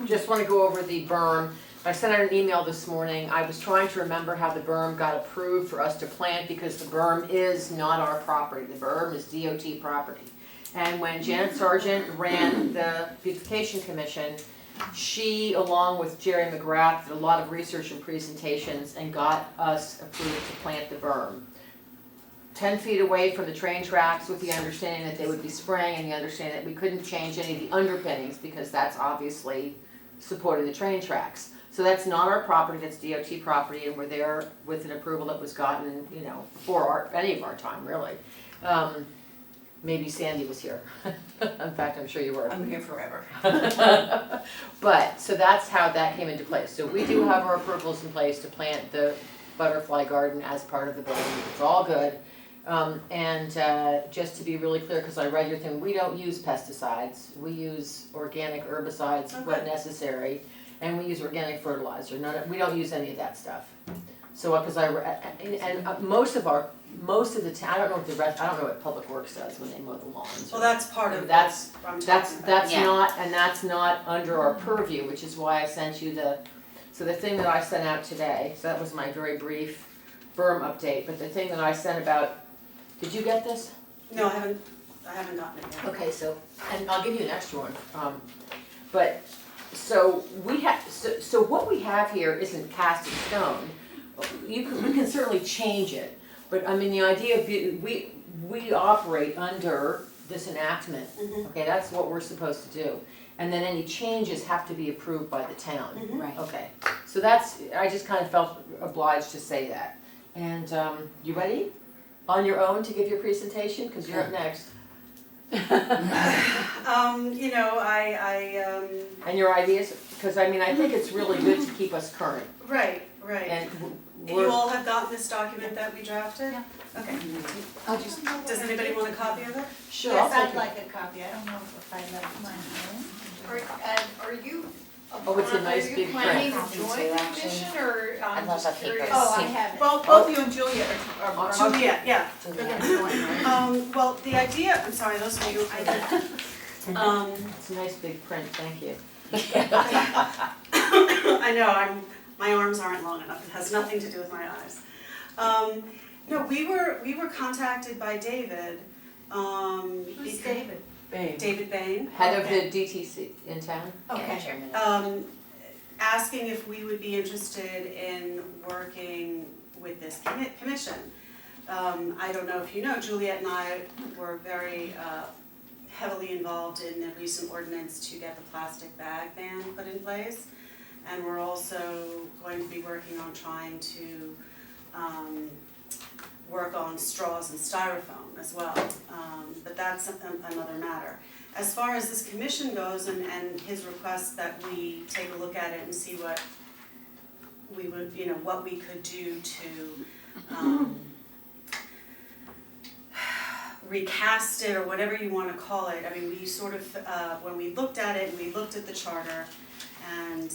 just wanna go over the berm. I sent out an email this morning, I was trying to remember how the berm got approved for us to plant, because the berm is not our property, the berm is DOT property. And when Janet Sargent ran the Beautification Commission, she, along with Jerry McGrath, did a lot of research and presentations and got us approved to plant the berm. 10 feet away from the train tracks, with the understanding that they would be spraying, and the understanding that we couldn't change any of the underpinnings, because that's obviously supporting the train tracks. So that's not our property, that's DOT property, and we're there with an approval that was gotten, you know, before any of our time, really. Maybe Sandy was here. In fact, I'm sure you were. I'm here forever. But, so that's how that came into place. So we do have our approvals in place to plant the butterfly garden as part of the building. It's all good. Just to be really clear, because I read your thing, we don't use pesticides. We use organic herbicides when necessary, and we use organic fertilizer. We don't use any of that stuff. So, because most of the town, I don't know what the rest, I don't know what Public Works does when they mow the lawns. Well, that's part of what That's- I'm That's, talking about. that's Yeah. not under our purview, which is why I sent you so the thing that I sent out today, so that was my very brief berm update, but the thing that I sent about, did you get this? No, I haven't gotten it yet. Okay, so, and I'll give you an extra one, but, so we have, so what we have here isn't cast in stone. We can certainly change it, but I mean, the idea of, we operate under this enactment, okay, that's what we're supposed to do. And then any changes have to be approved by the town. Right. Okay, so that's, I just kind of felt obliged to say that. And, you ready? On your own to give your presentation, because you're up next. You know, And your ideas, because I mean, I think it's really good to keep us current. right. And You we're, all have gotten this document that we drafted? Yeah. Okay. I'll just, Does anybody want a copy of it? sure, Yes, I'll I'd take it. like a copy, I don't know if I left mine home. Are you? Oh, it's a nice big Are you planning print. to join Too, the actually. commission, or I'd love just a paper. curious? Oh, I have it. Well, both you and Julia are. Juliet, yeah. They're gonna join, right? Well, the idea, I'm sorry, those of you, It's a nice big print, thank you. I know, my arms aren't long enough, it has nothing to do with my eyes. No, we were contacted by David, Who's David? Babe. David Bain. Head of the DTC in town? yeah, Okay. Chairman. Asking if we would be interested in working with this commission. I don't know if you know, Juliet and I were very heavily involved in the recent ordinance to get the plastic bag ban put in place. And we're also going to be working on trying to work on straws and styrofoam as well, but that's another matter. As far as this commission goes and his request that we take a look at it and see we would, you know, what we could do to recast it or whatever you want to call it. I mean, we sort of, when we looked at it and we looked at the charter, and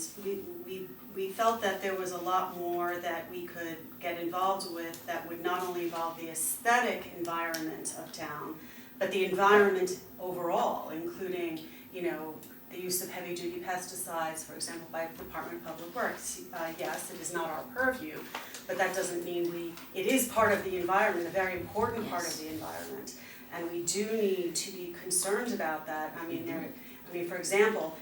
we felt that there was a lot more that we could get involved with that would not only involve the aesthetic environment of town, but the environment overall, including, you know, the use of heavy-duty pesticides, for example, by the Department of Public Works. Yes, it is not our purview, but that doesn't mean it is part of the environment, a very important part of the environment. And we do need to be concerned about that. I mean, for example,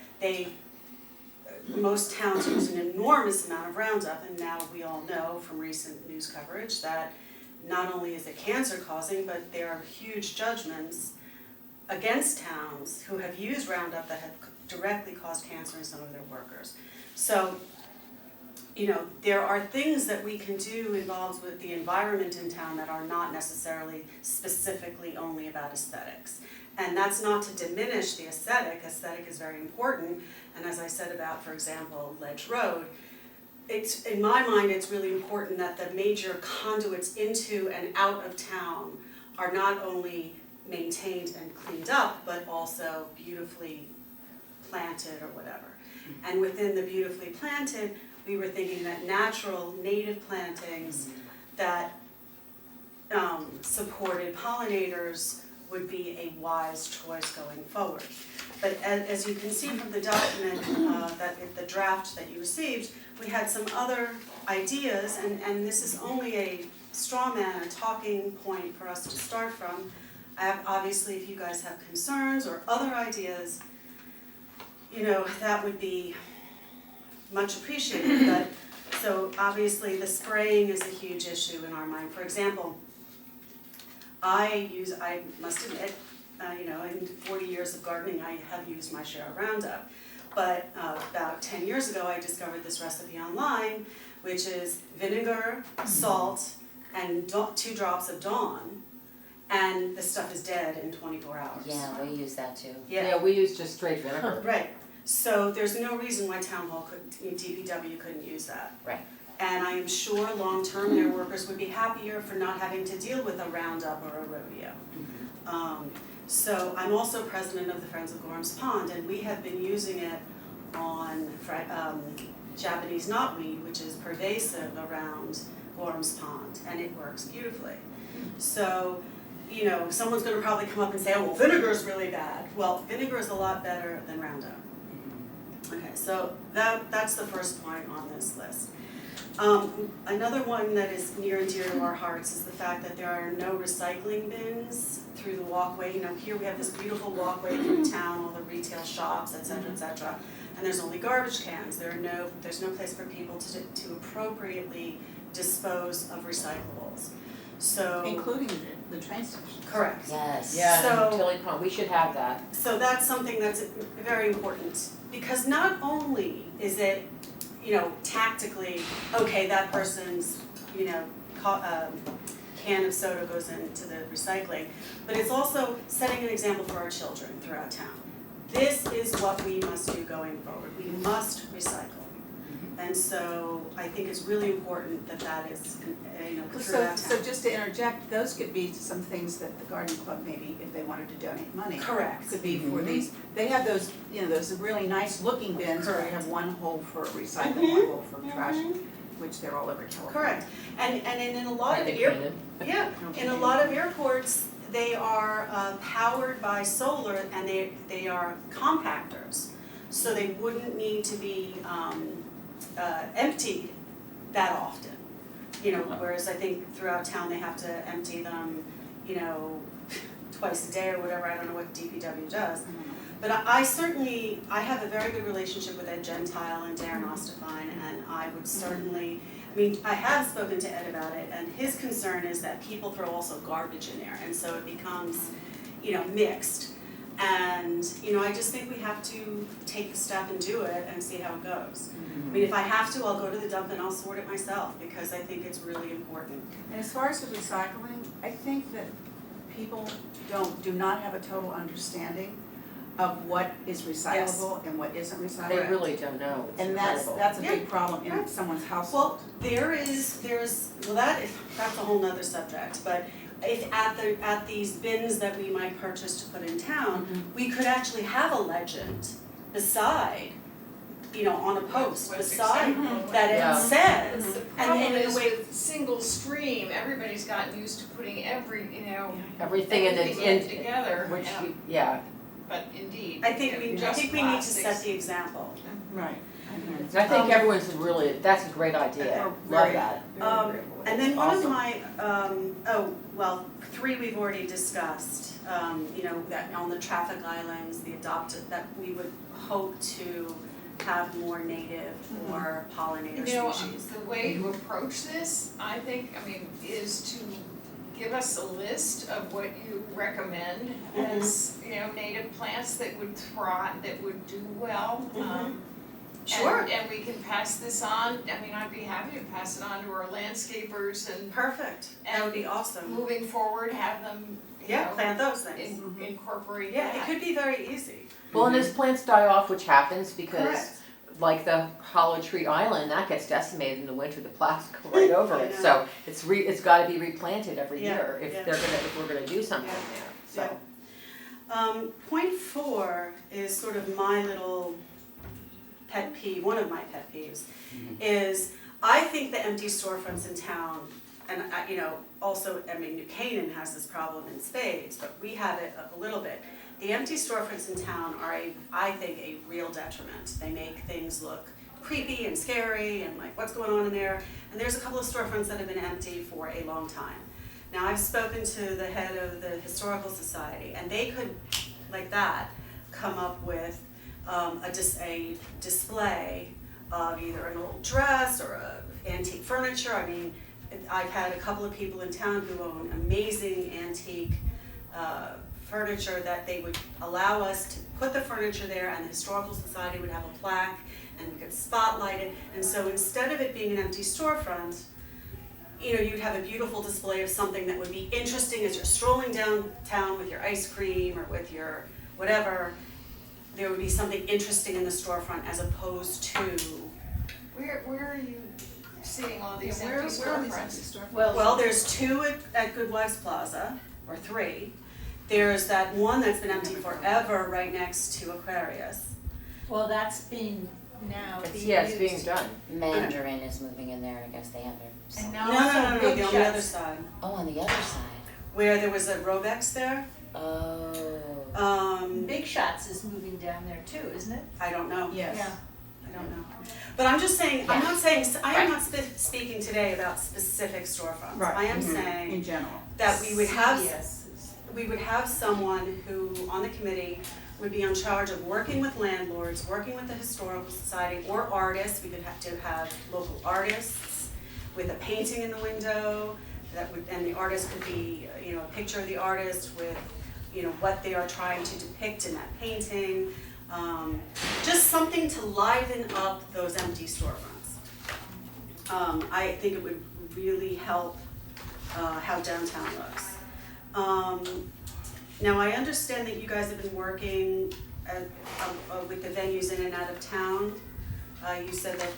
most towns use an enormous amount of Roundup, and now we all know from recent news coverage that not only is it cancer causing, but there are huge judgments against towns who have used Roundup that have directly caused cancer in some of their workers. So, you know, there are things that we can do involved with the environment in town that are not necessarily specifically only about aesthetics. And that's not to diminish the aesthetic. Aesthetic is very important. And as I said about, for example, Ledge Road, it's, in my mind, it's really important that the major conduits into and out of town are not only maintained and cleaned up, but also beautifully planted or whatever. And within the beautifully planted, we were thinking that natural, native plantings that supported pollinators would be a wise choice going forward. But as you can see from the document, the draft that you received, we had some other ideas, and this is only a straw man, a talking point for us to start from. Obviously, if you guys have concerns or other ideas, you know, that would be much appreciated. But so obviously the spraying is a huge issue in our mind. For example, I must admit, you know, in 40 years of gardening, I have used my share of Roundup. But about 10 years ago, I discovered this recipe online, which is vinegar, salt, and 2 drops of Dawn. And the stuff is dead in 24 hours. Yeah, we use that too. Yeah, we use just straight vinegar. Right. So there's no reason why Town Hall DPW couldn't use that. Right. And I am sure long-term their workers would be happier for not having to deal with a Roundup or a rodeo. So I'm also president of the Friends of Gorham's Pond, and we have been using it on Japanese knotweed, which is pervasive around Gorham's Pond, and it works beautifully. So, you know, someone's gonna probably come up and say, oh, well, vinegar's really bad. Well, vinegar is a lot better than Roundup. Okay, so that's the first point on this list. Another one that is near and dear to our hearts is the fact that there are no recycling bins through the walkway. You know, here we have this beautiful walkway through town, all the retail shops, et cetera, and there's only garbage cans. There's no place for people to appropriately dispose of recyclables. So Including the train station. correct. Yes. Yeah, So- and Tilly Pond, we should have that. So that's something that's very important, because not only is it, you know, tactically, okay, that person's, you know, can of soda goes into the recycling, but it's also setting an example for our children throughout town. This is what we must do going forward. We must recycle. And so I think it's really important that that is, you know, throughout town. So just to interject, those could be some things that the garden club maybe, if they wanted to donate money. Correct. Could be for these, they have those, you know, those really nice looking bins where you have one hole for recycling, one hole for trash, which they're all over California. Correct. And in a lot of They the clean it. yeah, in a lot of airports, they are powered by solar, and they are compactors. So they wouldn't need to be emptied that often. You know, whereas I think throughout town they have to empty them, you know, twice a day or whatever. I don't know what DPW does. But I certainly, I have a very good relationship with Ed Gentile and Darren Ostefine, and I would certainly, I mean, I have spoken to Ed about it, and his concern is that people throw also garbage in there, and so it becomes, you know, mixed. And, you know, I just think we have to take the step and do it and see how it goes. I mean, if I have to, I'll go to the dump and I'll sort it myself, because I think it's really important. And as far as the recycling, I think that people do not have a total understanding of what is recyclable and what isn't They recyclable. really don't know. It's And incredible. that's a big problem in someone's household. Well, that's a whole nother subject, but if at these bins that we might purchase to put in town, we could actually have a legend beside, on a post What's beside acceptable. that Yeah. it says. The And problem then is the way, with single stream, everybody's gotten used to putting Everything in everything together, which, yeah, but indeed, I think we need just to plastics. set the example. Right. I think everyone's really, that's a great idea, love Very- that. And then one of Awesome. my, 3 we've already discussed, that on the traffic islands, the adopted, that we would hope to have more native or pollinator species. The way to approach this, I mean, is to give us a list of what you recommend as, native plants that would thrive, that would do well. Sure. And we can pass this on, I mean, I'd be happy to pass it on to our landscapers and Perfect, that would be awesome. moving forward, have them, Plant those things. incorporate Yeah, that. it could be very easy. Well, and as plants die off, which happens because Correct. like the Hollow Tree Island, that gets decimated in the winter, the plastic go right over I it. know. So it's gotta be replanted every Yeah, year if yeah. if we're gonna do something there, so. Point 4 is sort of my little pet peeve, one of my pet peeves, is I think the empty storefronts in town, and also, New Canaan has this problem in spades, but we have it a little bit. The empty storefronts in town are I think a real detriment. They make things look creepy and scary and like what's going on in there. And there's a couple of storefronts that have been empty for a long time. Now, I've spoken to the head of the Historical Society, and they could, like that, come up with a display of either an old dress or antique furniture. I mean, I've had a couple of people in town who own amazing antique furniture that they would allow us to put the furniture there, and the Historical Society would have a plaque and we could spotlight it. And so instead of it being an empty storefront, you'd have a beautiful display of something that would be interesting as you're strolling downtown with your ice cream or with your whatever. There would be something interesting in the storefront as opposed to, Where are you seeing all these Yeah, empty where are these storefronts? empty storefronts? well, there's 2 at Goodwives Plaza, or 3. There's that one that's been empty forever right next to Aquarius. Well, that's being now It's, being yeah, it's being used. done. Mandarin is moving in there, I guess they have their. And No, now also on big the other shots. side, Oh, on the other side. where there was a Robex there. Oh. Big Shots is moving down there too, isn't it? I don't know. Yes. Yeah. I don't know. But I'm just saying, I'm Yeah. not saying, I am not speaking today about specific storefronts. Right. I am In saying general. that we would have, Yes. we would have someone who, on the committee, would be in charge of working with landlords, working with the Historical Society, or artists. We could have to have local artists with a painting in the window, and the artist could be, a picture of the artist with, what they are trying to depict in that painting. Just something to liven up those empty storefronts. I think it would really help how downtown looks. Now, I understand that you guys have been working with the venues in and out of town. You said that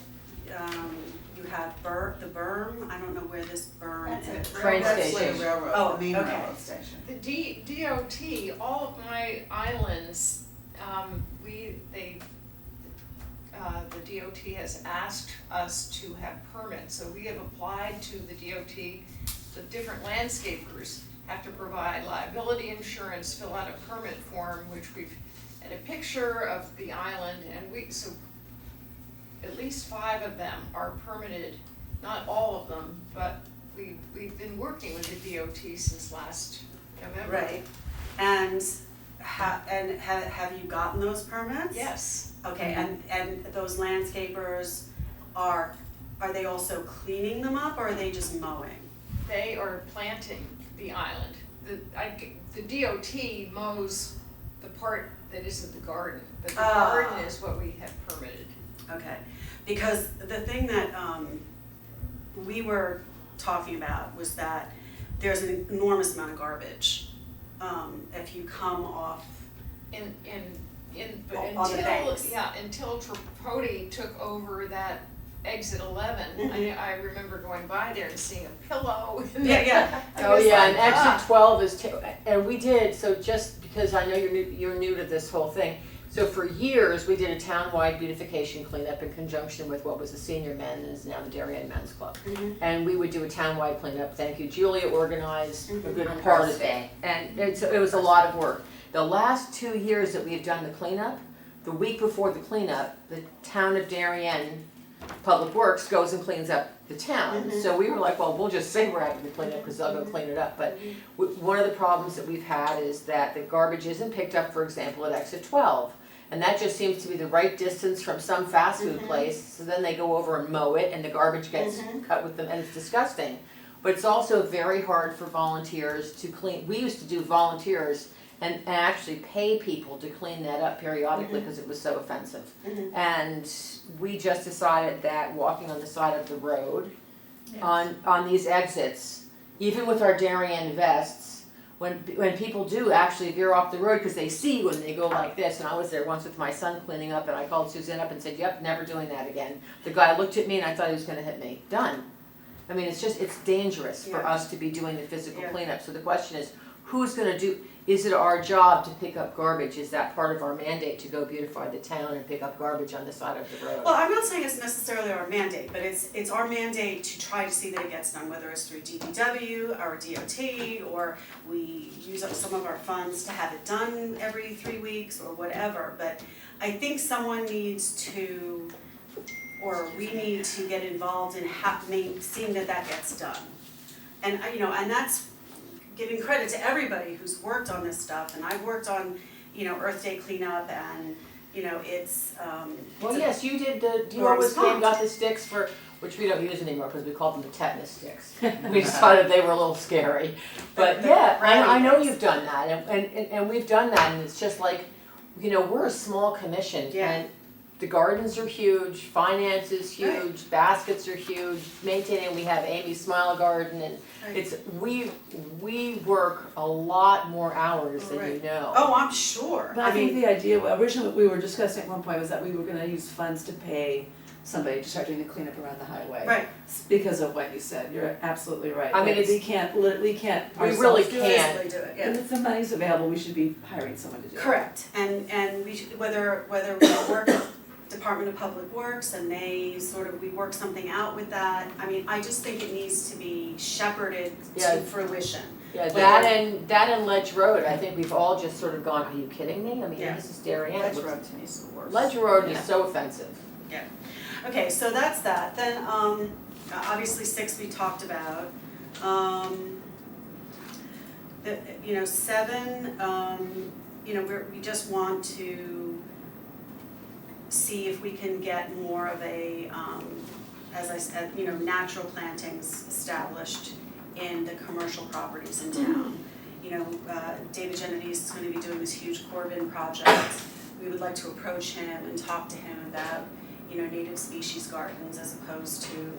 you have the berm. I don't know where this berm That's is. it. Train That's where station. the railroad, Oh, the main okay. railroad station. The DOT, all of my islands, the DOT has asked us to have permits, so we have applied to the DOT. The different landscapers have to provide liability insurance, fill out a permit form, and a picture of the island, and so at least 5 of them are permitted, not all of them, but we've been working with the DOT since last November. Right. And have you gotten those permits? Yes. Okay, and those landscapers are they also cleaning them up, or are they just mowing? They are planting the island. The DOT mows the part that isn't the garden, but the garden is what we have permitted. Okay, because the thing that we were talking about was that there's an enormous amount of garbage if you come off. In but On the until, banks. yeah, until Tripodi took over that exit 11, I remember going by there and seeing a pillow. Yeah. Oh, yeah, and "Ah." exit 12 is, and we did, so just because I know you're new to this whole thing. So for years, we did a townwide beautification cleanup in conjunction with what was the senior men and is now the Darien Men's Club. And we would do a townwide cleanup. Thank you, Julia organized a good On part Earth of it. Day. And it was a lot of work. The last 2 years that we've done the cleanup, the week before the cleanup, the town of Darien Public Works goes and cleans up the town. So we were like, well, we'll just say we're having the cleanup because they'll go clean it up. But one of the problems that we've had is that the garbage isn't picked up, for example, at exit 12. And that just seems to be the right distance from some fast food place. So then they go over and mow it and the garbage gets cut with them and it's disgusting. But it's also very hard for volunteers to clean. We used to do volunteers and actually pay people to clean that up periodically because it was so offensive. And we just decided that walking on the side of the road, on these exits, even with our Darien vests, when people do actually veer off the road because they see when they go like this, and I was there once with my son cleaning up and I called Suzanne up and said, yep, never doing that again. The guy looked at me and I thought he was gonna hit me. Done. I mean, it's dangerous for us to be doing the physical cleanup. So the question is, who's gonna do, is it our job to pick up garbage? Is that part of our mandate to go beautify the town and pick up garbage on the side of the road? Well, I'm not saying it's necessarily our mandate, but it's our mandate to try to see that it gets done, whether it's through DPW, our DOT, or we use up some of our funds to have it done every 3 weeks or whatever. But I think someone needs to, or we need to get involved in seeing that that gets done. And and that's giving credit to everybody who's worked on this stuff, and I've worked on, Earth Day cleanup, and, it's, Well, yes, you did you always came, got the sticks for, which we don't use anymore because we called them the tetanus sticks. We decided they were a little scary. But yeah, I know you've done that, and we've done that, and it's just like, we're a small commission, and the gardens are huge, finance is huge, baskets are huge, maintaining, we have Amy's Smile Garden, and it's, we work a lot more hours than you know. Oh, I'm sure. But I think the idea, originally what we were discussing at one point was that we were gonna use funds to pay somebody to start doing the cleanup around the highway. Right. Because of what you said, you're absolutely right. I mean, we can't we really ourselves do it. can't. Do it, And if the money's available, we should be hiring someone to do it. Correct, and we should, whether we work with Department of Public Works and we work something out with that. I mean, I just think it needs to be shepherded to fruition. Yeah, that and Ledge Road, I think we've all just sort of gone, are you kidding me? I mean, this is Darien. Ledge Road to me is the worst. Ledge Road is so offensive. Okay, so that's that. Then, obviously 6 we talked about. 7, we just want to see if we can get more of a, as I said, natural plantings established in the commercial properties in town. David Genovese is going to be doing this huge Corbin project. We would like to approach him and talk to him about, native species gardens as opposed to,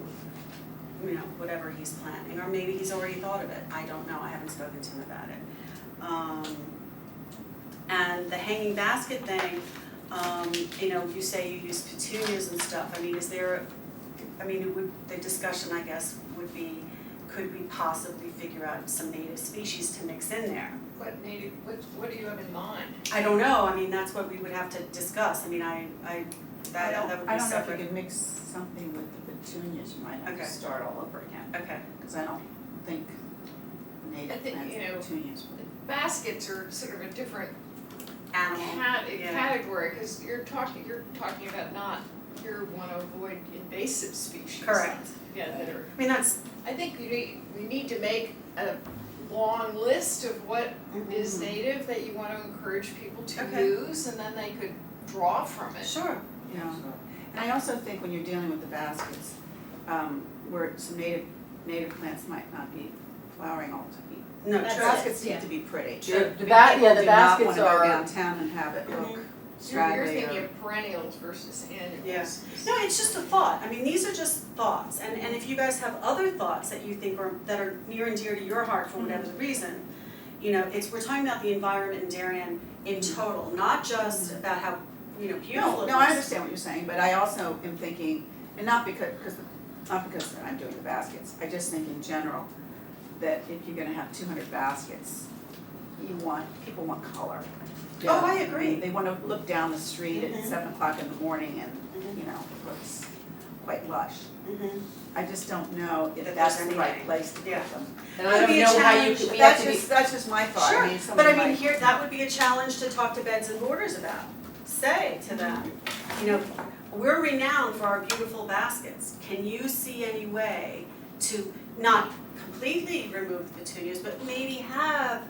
whatever he's planning, or maybe he's already thought of it. I don't know. I haven't spoken to him about it. And the hanging basket thing, you say you use petunias and stuff. I mean, the discussion, I guess, would be, could we possibly figure out some native species to mix in there? What do you have in mind? I don't know. I mean, that's what we would have to discuss. I mean, that would be I don't know if separate. you could mix something with the petunias, you might have to start all over again. Okay. Because I don't think native plants and petunias would. Baskets are sort of a different Animal. category, because you're talking about you want to avoid invasive species. Correct. That are. I mean, that's. I think we need to make a long list of what is native that you want to encourage people to use, and then they could draw from it. Sure. Yeah, and I also think when you're dealing with the baskets, where some native plants might not be flowering all the time. No, The true. baskets need to be pretty. The baskets Do not are. wanna go downtown and have it look You're straggly thinking or. of perennials versus annuals. Yes. No, it's just a thought. I mean, these are just thoughts, and if you guys have other thoughts that you think that are near and dear to your heart for whatever the reason, we're talking about the environment in Darien in total, not just about how, beautiful it No, I looks. understand what you're saying, but I also am thinking, and not because I'm doing the baskets, I just think in general, that if you're gonna have 200 baskets, people want color. Oh, I agree. They wanna look down the street at Mhm. 7 o'clock in the morning and, it looks quite lush. Mhm. I just don't know If if that's there's the right anything. place to put Yeah. them. And Would I don't be a know how you challenge. could, we have That's to be, just my thought, Sure, I mean, but somebody I mean, might. here, that would be a challenge to talk to Beds and Borders about. Say to them, we're renowned for our beautiful baskets. Can you see any way to not completely remove the petunias, but maybe have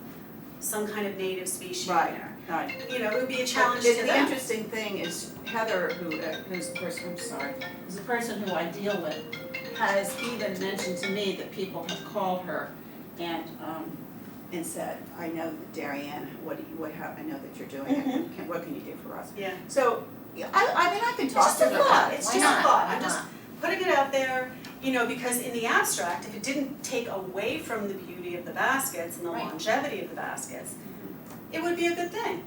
some kind of native species in Right, there? right. It would be a challenge But to the them. interesting thing is Heather, who's the person, I'm sorry, The person who I deal with has even mentioned to me that people have called her and, and said, I know that Darien, I know that you're doing it, what can you do for us? Yeah. So, yeah, I mean, I can It's talk just to a them thought, about it. it's Why just a not? thought, Why I'm just not? putting it out there, because in the abstract, if it didn't take away from the beauty of the baskets and the Right. longevity of the baskets, it would be a good thing.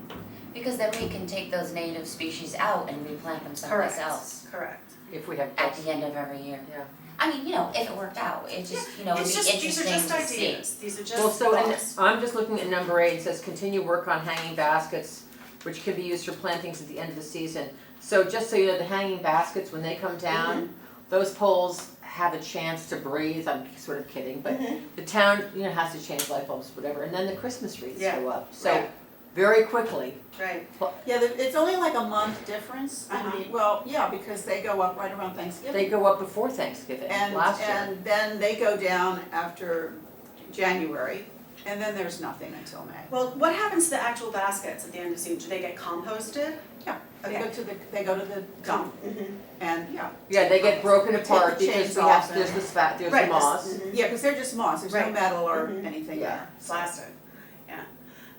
Because then we can take those native species out and replant them someplace else Correct. if we have, at the end of every year. yeah. I mean, if it worked out, it just, it'd be It's just, these are interesting just to see. ideas, these are just Well, so thoughts. I'm just looking at number 8, it says continue work on hanging baskets, which can be used for plantings at the end of the season. So just so you know, the hanging baskets, when they come down, those poles have a chance to breathe, I'm sort of kidding, but the town, has to change light bulbs, whatever, and then the Christmas wreaths Yeah. go up. So Right. very quickly, Right, Yeah, it's only like a month difference, Uh-huh. well, yeah, because they go up right around Thanksgiving. they go up before Thanksgiving last year. And then they go down after January, and then there's nothing until May. well, what happens to the actual baskets at the end of the season, do they get composted? Yeah, they Okay. go to the dump, Mhm. and, yeah. Yeah, they get broken Take the apart because chains we off have, there's and- this fat, there's the Right, moss. mhm. Yeah, because they're just moss, there's no Right. metal or Mhm. anything Yeah. there. Plastic, yeah.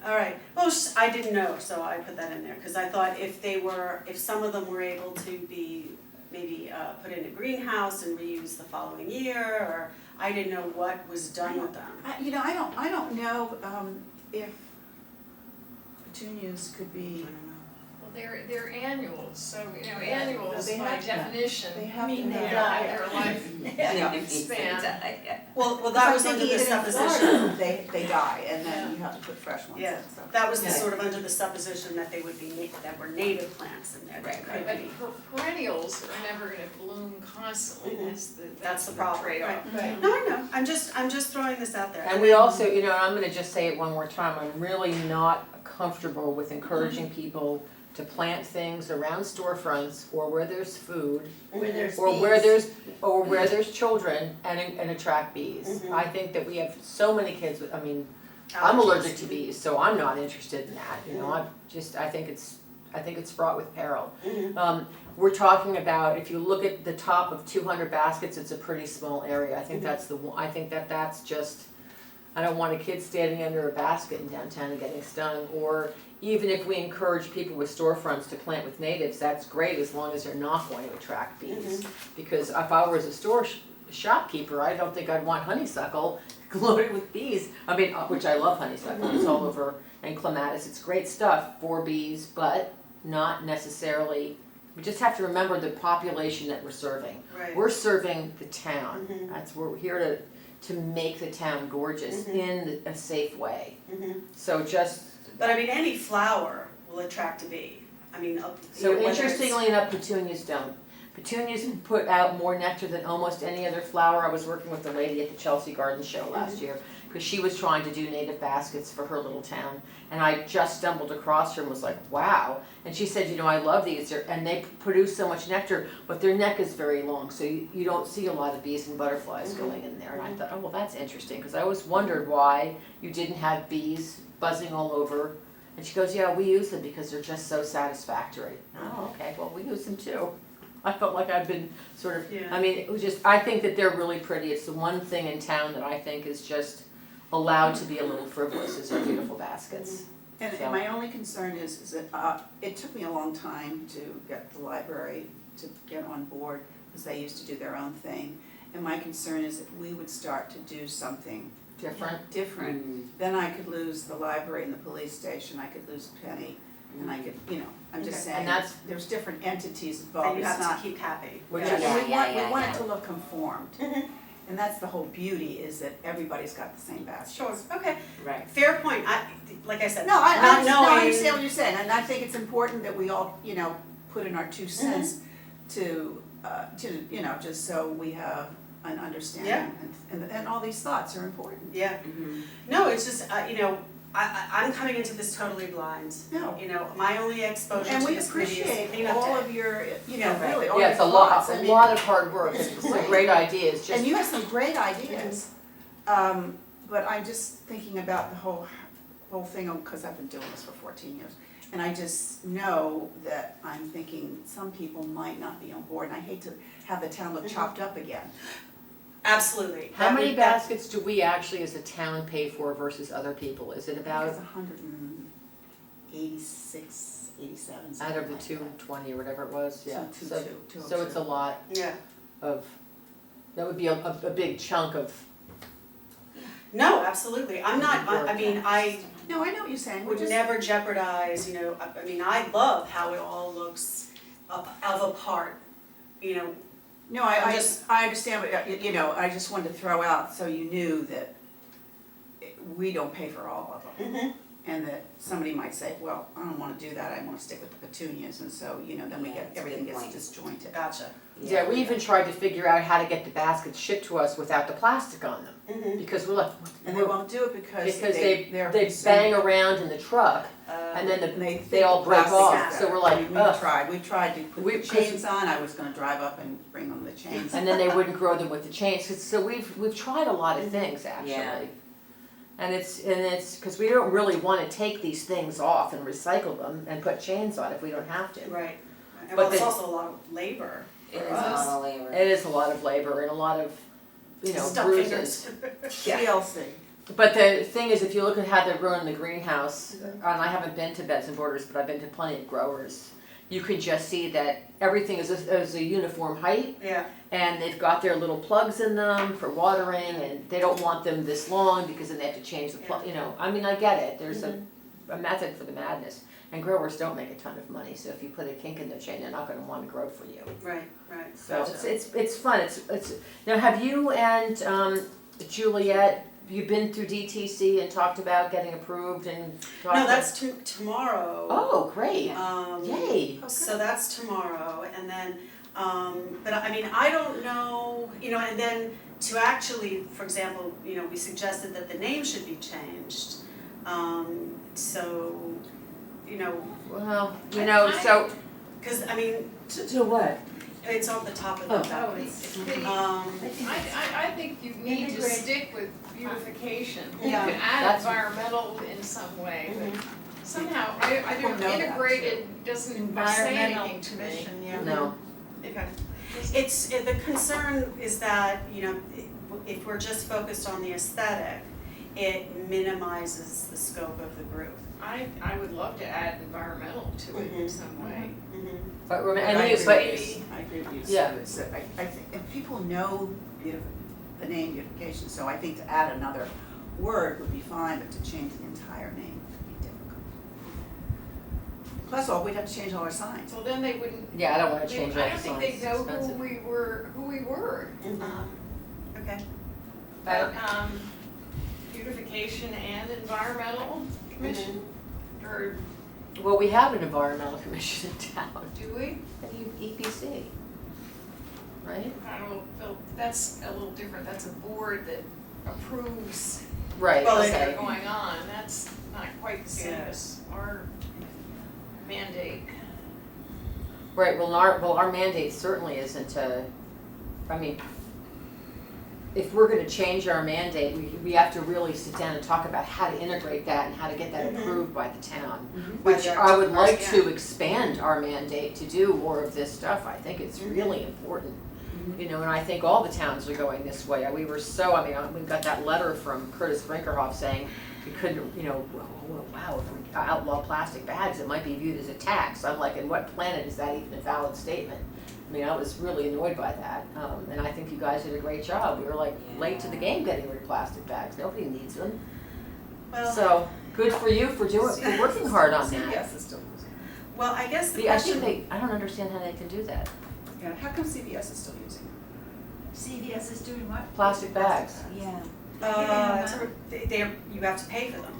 All right, well, I didn't know, so I put that in there, because I thought if some of them were able to be maybe put in a greenhouse and reused the following year, or I didn't know what was done with them. I don't know, if petunias could be, Well, they're annuals, so, annuals they by have to- definition, they have mean, to they have. their life Yeah. span. Well, that was I'm under the thinking even in supposition. Florida, they die, and then you have to put fresh ones in, Yeah. so. That was the Yeah. sort of under the supposition that they would be, that were native plants in there, that could But be. perennials are never gonna bloom constantly, Mhm. that's the problem, trade-off. Right. No, I know, I'm just throwing this out there. And we also, I'm gonna just say it one more time, I'm really not comfortable with encouraging people to plant things around storefronts or where there's food Where there's or where bees. there's children and attract bees. Mhm. I think that we have so many kids with, I'm allergic to bees, so I'm not interested in that, I think it's fraught with peril. Mhm. We're talking about, if you look at the top of 200 baskets, it's a pretty small area, I think I think that's just, I don't want a kid standing under a basket in downtown and getting stung, or even if we encourage people with storefronts to plant with natives, that's great as long as they're not going to attract bees. Because if I was a shopkeeper, I don't think I'd want honeysuckle loaded with bees. Which I love honeysuckle, it's all over, and clematis, it's great stuff for bees, but not necessarily, we just have to remember the population that we're serving. Right. We're serving the town, Mhm. we're here to make the town gorgeous Mhm. in a safe way. Mhm. So just, But any flower will attract a bee. so whether it's- interestingly enough, petunias don't. Petunias put out more nectar than almost any other flower. I was working with a lady at the Chelsea Garden Show last year, because she was trying to do native baskets for her little town. And I just stumbled across her and was like, wow. And she said, I love these, and they produce so much nectar, but their neck is very long, so you don't see a lot of bees and butterflies going in there. And I thought, oh, well, that's interesting, because I always wondered why you didn't have bees buzzing all over. And she goes, yeah, we use them because they're just so satisfactory. Oh, okay, well, we use them too. I felt like I've been sort of, Yeah. it was just, I think that they're really pretty. It's the one thing in town that I think is just allowed to be a little frivolous, is our beautiful baskets. And So- my only concern is that, it took me a long time to get the library to get on board, because they used to do their own thing. And my concern is that we would start to do something different. different, then I could lose the library and the police station, I could lose Penny, and I could, I'm just Okay. saying, And that's- there's different entities That involved, you it's have not. to keep happy. Which Yeah, is- and we want, Yeah, we want yeah. it to look conformed. And that's the whole beauty, is that everybody's got the same baskets. Sure, okay, Right. fair point, like I said, No, I not knowing. understand what you're saying, and I think it's important that we all, put in our 2 cents to, just so we have an understanding. Yeah. And all these thoughts are important. Yeah, no, it's just, I'm coming into this totally blind. No. My only exposure And to we this committee is appreciate cleanup all day. of your, Yeah, right. really, all Yeah, your it's a lot, thoughts. I a mean, lot of hard work, and some Right. great ideas, just. And you have some great ideas. But I'm just thinking about the whole thing, because I've been doing this for 14 years. And I just know that I'm thinking some people might not be on board, and I hate to have the town look chopped up again. Absolutely. How That many would- that- baskets do we actually as a town pay for versus other people? Is it I think about, it's 186, 87, out something of the like that. 220 or whatever it was, yeah, Two- so, two- so it's a lot Yeah, of, that would be a big chunk of, no, absolutely, I'm not, I No, I know what you're saying, we're would just, never jeopardize, I love how it all looks of a part, no, I'm I just- understand, but, I just wanted to throw out so you knew that we don't pay for all of them. And that somebody might say, well, I don't wanna do that, I wanna stick with the petunias, and so, then we Yeah, get, that's a everything good gets point. disjointed. Gotcha. yeah, we even tried to figure out how to get the baskets shipped to us without the plastic on them. Because we're like, And they won't do it because they they're bang concerned. around in the truck, and then And they they think all the break plastic off, is so better. we're like, ugh. We tried to put We- the chains on, I was gonna drive up and bring them the chains. and then they wouldn't grow them with the chains, so we've tried a lot of things actually. Yeah. And it's, cause we don't really wanna take these things off and recycle them and put chains on if we don't have to. Right, and But well, it's they- also a lot of labor It for is a us. lot of labor. It is a lot of labor and a lot of, Stuck bruises. fingers. TLC. But the thing is, if you look at how they're grown in the greenhouse, and I haven't been to Beds and Borders, but I've been to plenty of growers, you can just see that everything is a uniform height, Yeah, and they've got their little plugs in them for watering, and they don't want them this long because then they have to change the plug, I get it, there's a method for the madness. And growers don't make a ton of money, so if you put a kink in their chain, they're not gonna wanna grow for you. right. So Gotcha. it's fun, it's, now have you and Juliet, you been through DTC and talked about getting approved and talked No, about- that's tomorrow. Oh, great, yay. So that's tomorrow, and then, but I don't know, and then to actually, for example, we suggested that the name should be changed. So, Well, I- cause to what? it's on the top of the Oh. I think you need to Integrate. stick with beautification. You Yeah. can add That's- environmental in some way, but somehow, I People don't, know that, integrated doesn't say Environmental anything to me. commission, yeah. No, Okay. The concern is that, if we're just focused on the aesthetic, it minimizes the scope of the group. I would love to add environmental to it in some way. but I remember, agree and with but, you. I agree with you, Sue. Yeah. It's, I think, and people know the name beautification, so I think to add another word would be fine, but to change the entire name would be difficult. Plus, we'd have to change all our signs. So then they wouldn't, yeah, I don't wanna change all I the don't think signs, they'd it's know expensive. who we were. Okay. But, beautification and environmental commission, or Well, we have an environmental commission in town, do we? EPC, right? I don't know, Phil, that's a little different, that's a board that approves Right, Well, what's okay. going on, that's not quite the same as our mandate. Right, well, our mandate certainly isn't to, if we're gonna change our mandate, we have to really sit down and talk about how to integrate that and how to get that approved by the town. Which By the- I would like yeah. to expand our mandate to do more of this stuff, I think it's really important. And I think all the towns are going this way, we were so, we got that letter from Curtis Brinkerhoff saying we couldn't, wow, if we outlaw plastic bags, it might be viewed as a tax. I'm like, in what planet is that even a valid statement? I mean, I was really annoyed by that, and I think you guys did a great job. We were like late to the game getting rid of plastic bags, nobody needs them. Well, So, good for you for working hard on that. CVS is still using it. well, I guess the See, I question. think I don't understand how they can do that. Yeah, how come CVS is still using it? CVS is doing what? Plastic bags. Yeah. You have to pay for them.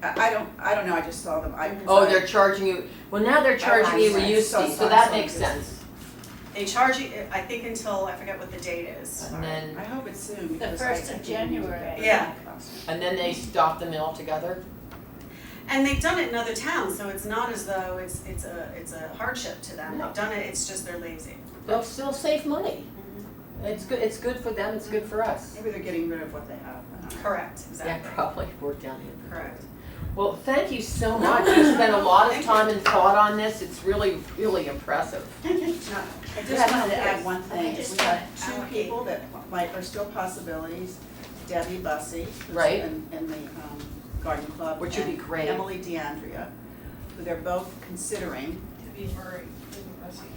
I don't know, I just saw them, Oh, they're charging you, well, now they're charging you a see. use So fee, so sorry, that sorry, makes yes. sense. They charge you, I think until, I forget what the date is. And then, I hope it's soon The because first I of can't even January. pay. Yeah. and then they stop them altogether. And they've done it in other towns, so it's not as though it's a hardship to them. No. They've done it, it's just they're lazy. They'll still save money. It's good for them, it's good for us. Maybe they're getting rid of what they have. I don't know. Correct, Yeah, exactly. probably work down the inventory. Correct. Well, thank you so much. You spent a lot of time and thought on this. It's really, really impressive. I just wanted to add one thing, just we have wanna two allocate. people that are still possibilities, Debbie Bussey, who's Right. in the garden club. Which would be and great. Emily DeAndrea, who they're both considering, Debbie Murray, Debbie Bussey.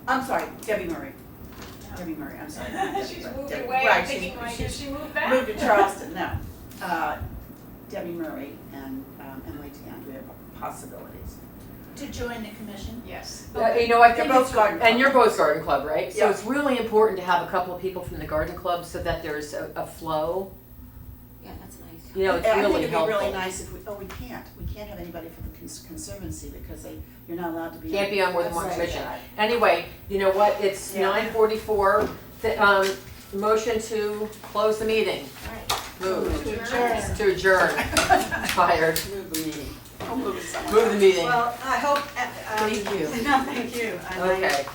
I'm sorry, Debbie Murray, I'm sorry. not Debbie, She's but moved Debbie- away, right, I'm thinking, she's- like, she's did she move back? moved to Charleston, no. Debbie Murray and Emily DeAndrea are possibilities. To join the commission? Yes. You know, I think They're both it's, garden and you're club. both garden club, right? So Yeah. it's really important to have a couple of people from the garden club so that there's a flow. Yeah, that's nice. You know, it's I think really it'd be helpful. really nice if we can't have anybody from the Conservancy because you're not allowed to be. Can't be on more than one Right. commission. Anyway, you know what? It's Yeah. 9:44. Motion to close the meeting. Move. To adjourn. To adjourn. Tired. Move the meeting. I'll move it somewhere. Move the meeting. Well, I hope, Thank you. no, thank you. And I- Okay.